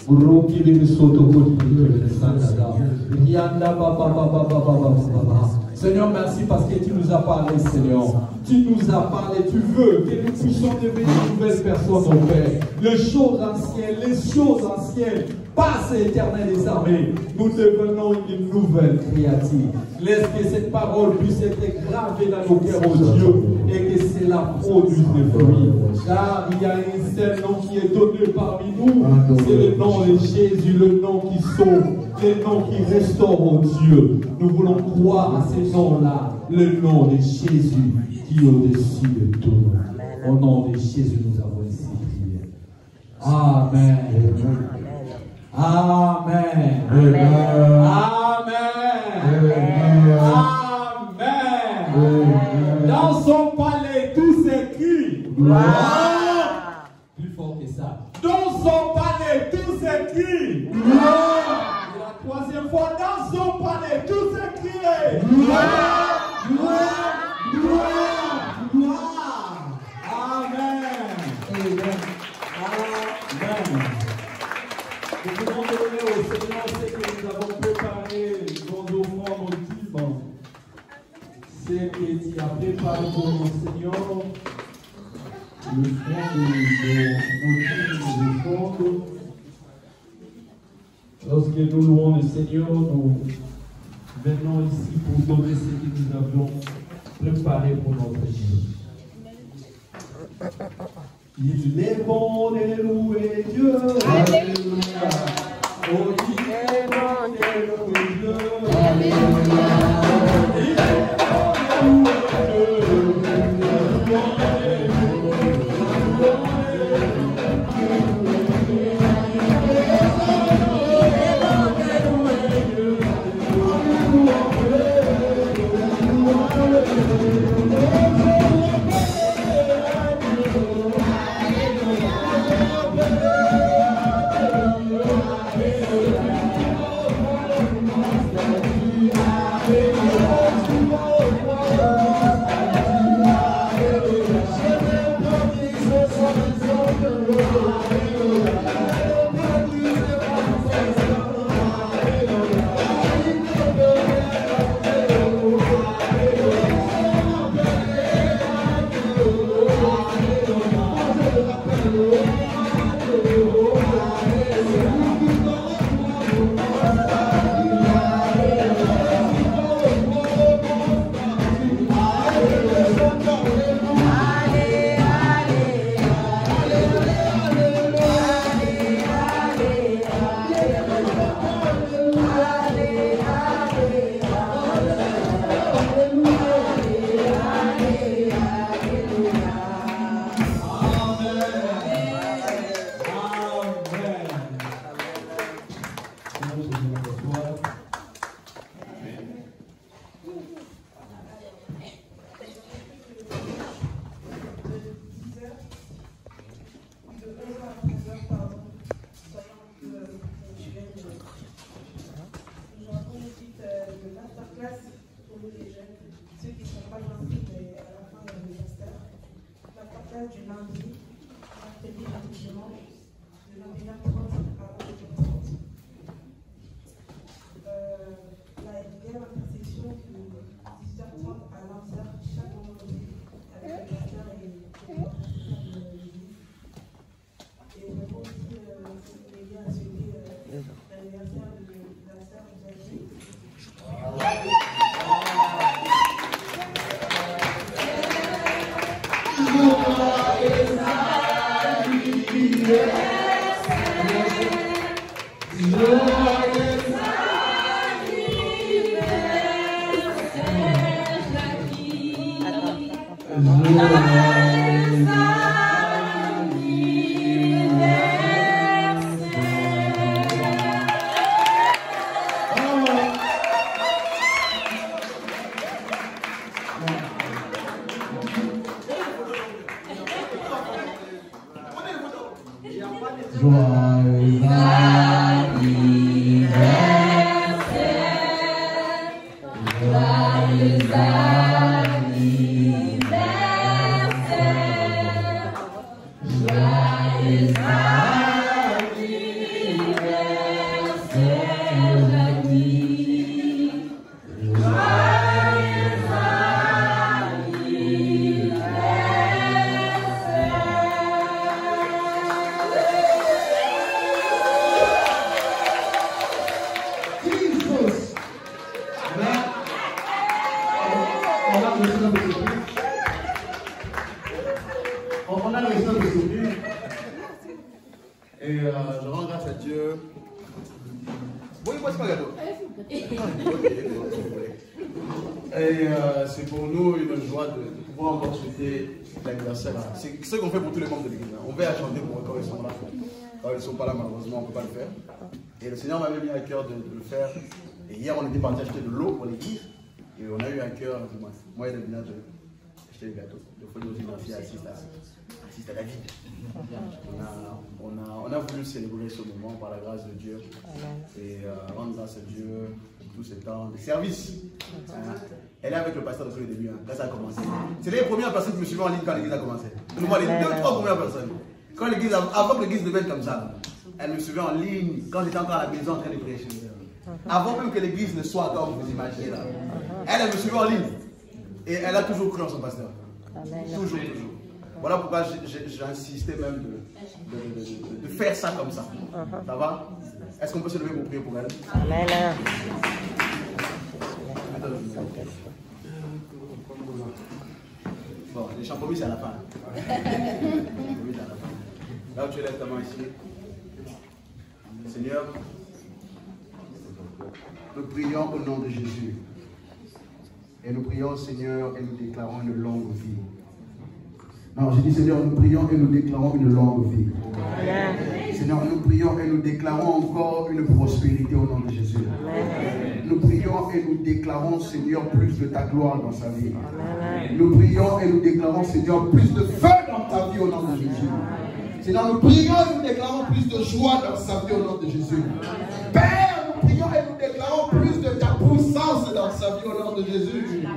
Ronki bini soto kodi de sanda. Rianda baba baba baba baba. Seigneur, merci parce que tu nous as parlé, Seigneur. Tu nous as parlé, tu veux que nous puissions devenir de nouvelles personnes, mon Père. Les choses anciennes passe, Éternel des armées. Nous devenons une nouvelle créature. Laisse que cette parole puisse être gravée dans nos cœurs, oh Dieu, et que cela produise des fruits. Car il y a un seul nom qui est donné parmi nous, c'est le nom de Jésus, le nom qui sauve, le nom qui restaure, oh Dieu. Nous voulons croire à ce nom-là, le nom de Jésus qui est au-dessus de tout nom. Au nom de Jésus, nous avons ainsi prié. Amen. Amen. Amen. Amen. Dans son palais, tout s'écrit. Gloire. Plus fort que ça. Dans son palais, tout s'écrit. Gloire. Et la troisième fois, dans son palais, tout s'écrit. Gloire. Gloire. Gloire. Gloire. Amen. Amen. Amen. Nous voulons donner au Seigneur ce que nous avons préparé dans nos offrandes ultimes. Ce que tu as préparé pour nos Seigneurs, le front de nos offrandes. Lorsque nous louons le Seigneur, nous venons ici pour donner ce que nous avions préparé pour notre Dieu. Il est bon de louer Dieu. Alléluia. Oh, il est bon de louer Dieu. Alléluia. Il est bon de louer Dieu. Du lundi, mercredi et dimanche, de 21h30 à 22h30. La dernière intersection de 18h30 à 20h chaque vendredi avec le pasteur et le et vraiment aussi les liens à souhaiter l'anniversaire de la sœur Jackie. Et je rends grâce à Dieu. Bon, il ne pas gâteau. Et c'est pour nous une joie de pouvoir encore souhaiter l'anniversaire. C'est ce qu'on fait pour tous les membres de l'église. On va chanter pour eux quand ils sont là. Quand ils ne sont pas là, malheureusement, on ne peut pas le faire. Et le Seigneur m'avait mis à cœur de le faire. Et hier, on était parti acheter de l'eau pour l'église. Et on a eu un cœur, moi et le village, d'acheter le gâteau. Il faut aussi merci assiste à la vie. On a voulu célébrer ce moment par la grâce de Dieu. Et rendre grâce à Dieu pour tout ce temps de service. Elle est avec le pasteur depuis le début, quand ça a commencé. C'est les premières personnes qui me suivaient en ligne quand l'église a commencé. Les 2-3 premières personnes. Quand l'église, avant que l'église devienne comme ça, elle me suivait en ligne quand j'étais encore à la maison en train de prêcher. Avant même que l'église ne soit comme vous imaginez là. Elle me suivait en ligne. Et elle a toujours cru en son pasteur. Toujours. Voilà pourquoi j'ai insisté même de faire ça comme ça. Ça va? Est-ce qu'on peut se lever pour prier pour elle? Amen. Bon, les champomis c'est à la fin. Là où tu lèves ta main ici. Seigneur, nous prions au nom de Jésus. Et nous prions, Seigneur, et nous déclarons une longue vie. Non, j'ai dit, Seigneur, nous prions et nous déclarons une longue vie. Amen. Seigneur, nous prions et nous déclarons encore une prospérité au nom de Jésus. Amen. Nous prions et nous déclarons, Seigneur, plus de ta gloire dans sa vie. Amen. Nous prions et nous déclarons, Seigneur, plus de feu dans ta vie au nom de Jésus. Seigneur, nous prions et nous déclarons plus de joie dans sa vie au nom de Jésus. Père, nous prions et nous déclarons plus de ta puissance dans sa vie au nom de Jésus.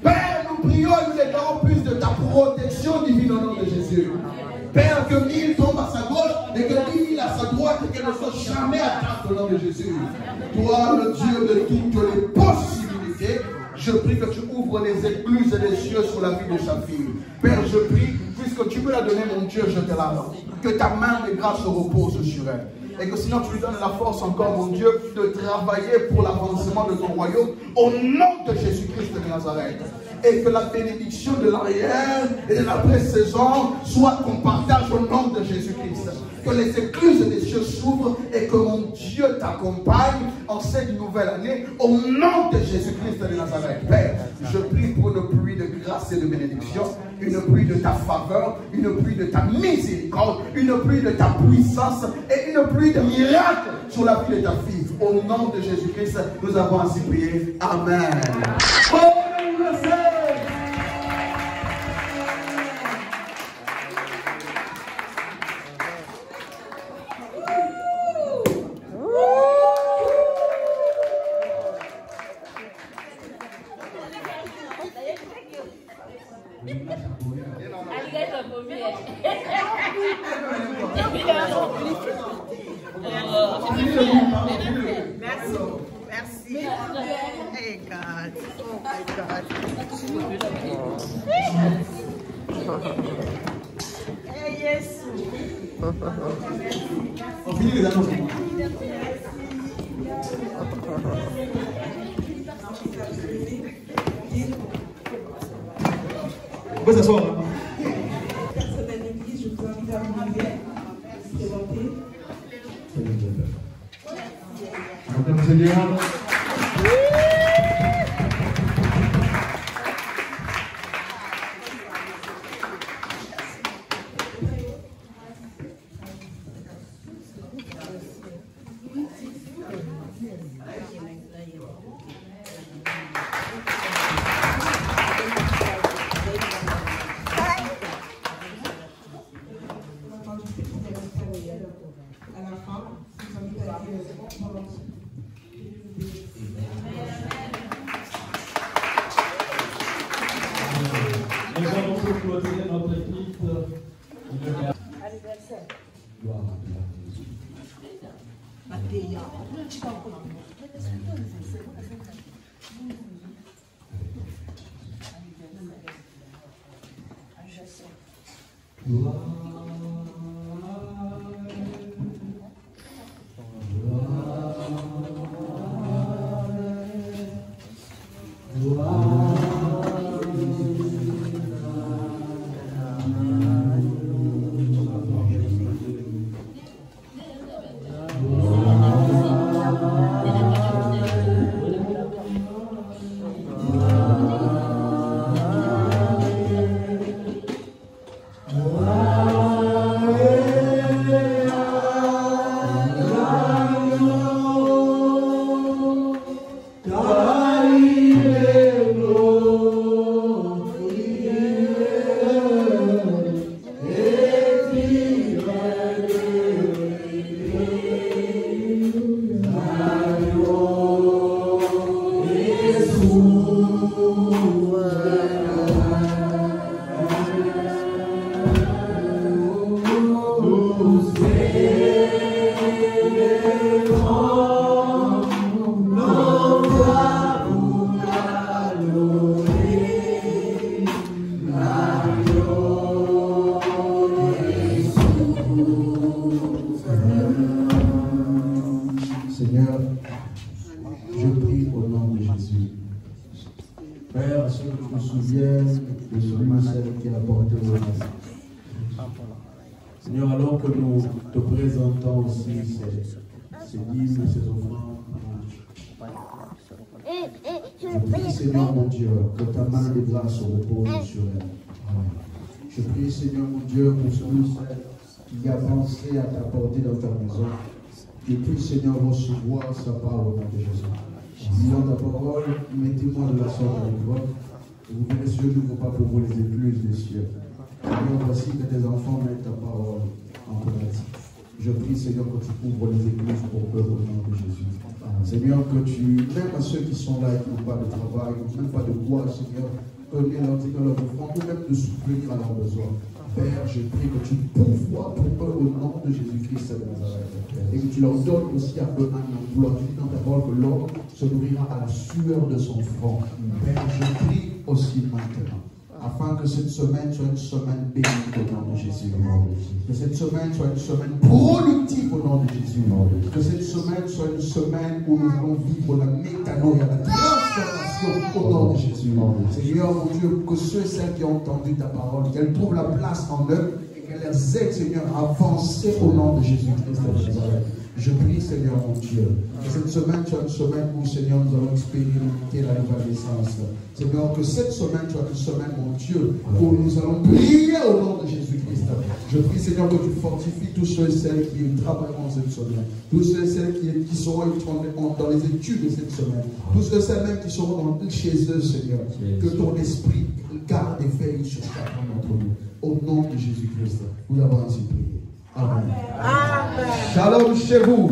Père, nous prions et nous déclarons plus de ta protection divine au nom de Jésus. Père, que 1000 tombent à sa gauche et que 10 000 à sa droite et qu'elle ne soit jamais atteinte au nom de Jésus. Toi, le Dieu de toutes les possibilités, je prie que tu ouvres les écluses des cieux sur la vie de sa fille. Père, je prie, puisque tu me l'as donné, mon Dieu, je te la rends. Que ta main de grâce repose sur elle. Et que sinon tu lui donnes la force encore, mon Dieu, de travailler pour l'avancement de ton royaume au nom de Jésus-Christ de Nazareth. Et que la bénédiction de l'arrière et de l'après-saison soit ton partage au nom de Jésus-Christ. Que les écluses des cieux s'ouvrent et que mon Dieu t'accompagne en cette nouvelle année au nom de Jésus-Christ de Nazareth. Père, je prie pour une pluie de grâce et de bénédiction, une pluie de ta faveur, une pluie de ta miséricorde, une pluie de ta puissance et une pluie de miracles sur la vie de ta fille. Au nom de Jésus-Christ, nous avons ainsi prié. Amen. Merci. Hey God. Oh my God. Hey yes. On finit les annonces. On peut s'asseoir. Personne à l'église, je vous invite à vous lever, à se présenter. Madame Seigneur. À la fin, je vous invite à dire pendant Nous allons clôturer notre équipe. Anniversaire. Gloire à Dieu. Seigneur, je prie au nom de Jésus. Père, ceux qui me souviennent de celui ou celle qui a apporté au nom. Seigneur, alors que nous te présentons aussi ces dîmes, ces offrandes, je prie, Seigneur mon Dieu, que ta main de grâce repose sur elle. Je prie, Seigneur mon Dieu, pour celui ou celle qui a pensé à t'apporter dans ta maison. Je prie, Seigneur, recevoir sa part au nom de Jésus. Disons ta parole, mettez-moi de la sorte avec votre. Et vous verrez, Dieu ne vaut pas pour vous les écluses des cieux. Seigneur, voici que tes enfants mettent ta parole en pratique. Je prie, Seigneur, que tu ouvres les églises pour eux au nom de Jésus. Seigneur, que tu, même à ceux qui sont là et qui n'ont pas de travail, même pas de quoi, Seigneur, donner leur offrande, ou même de subvenir à leurs besoins. Père, je prie que tu pourvoies pour eux au nom de Jésus-Christ de Nazareth. Et que tu leur donnes aussi à eux un emploi. Tu dis dans ta parole que l'homme se nourrira à la sueur de son front. Père, je prie aussi maintenant, afin que cette semaine soit une semaine bénie au nom de Jésus. Que cette semaine soit une semaine productive au nom de Jésus. Que cette semaine soit une semaine où nous allons vivre la métanoïa, la transformation au nom de Jésus. Seigneur, mon Dieu, que ceux et celles qui ont entendu ta parole, qu'elles trouvent la place en eux et qu'elles les aident, Seigneur, à avancer au nom de Jésus-Christ de Nazareth. Je prie, Seigneur, mon Dieu, que cette semaine soit une semaine où, Seigneur, nous allons expérimenter la nouvelle naissance. Seigneur, que cette semaine soit une semaine, mon Dieu, où nous allons prier au nom de Jésus-Christ. Je prie, Seigneur, que tu fortifies tous ceux et celles qui travailleront cette semaine, tous ceux et celles qui seront dans les études de cette semaine, tous ceux et celles même qui seront chez eux, Seigneur. Que ton esprit garde et veille sur chacun d'entre nous. Au nom de Jésus-Christ, nous avons ainsi prié. Amen. Amen. Shalom chez vous.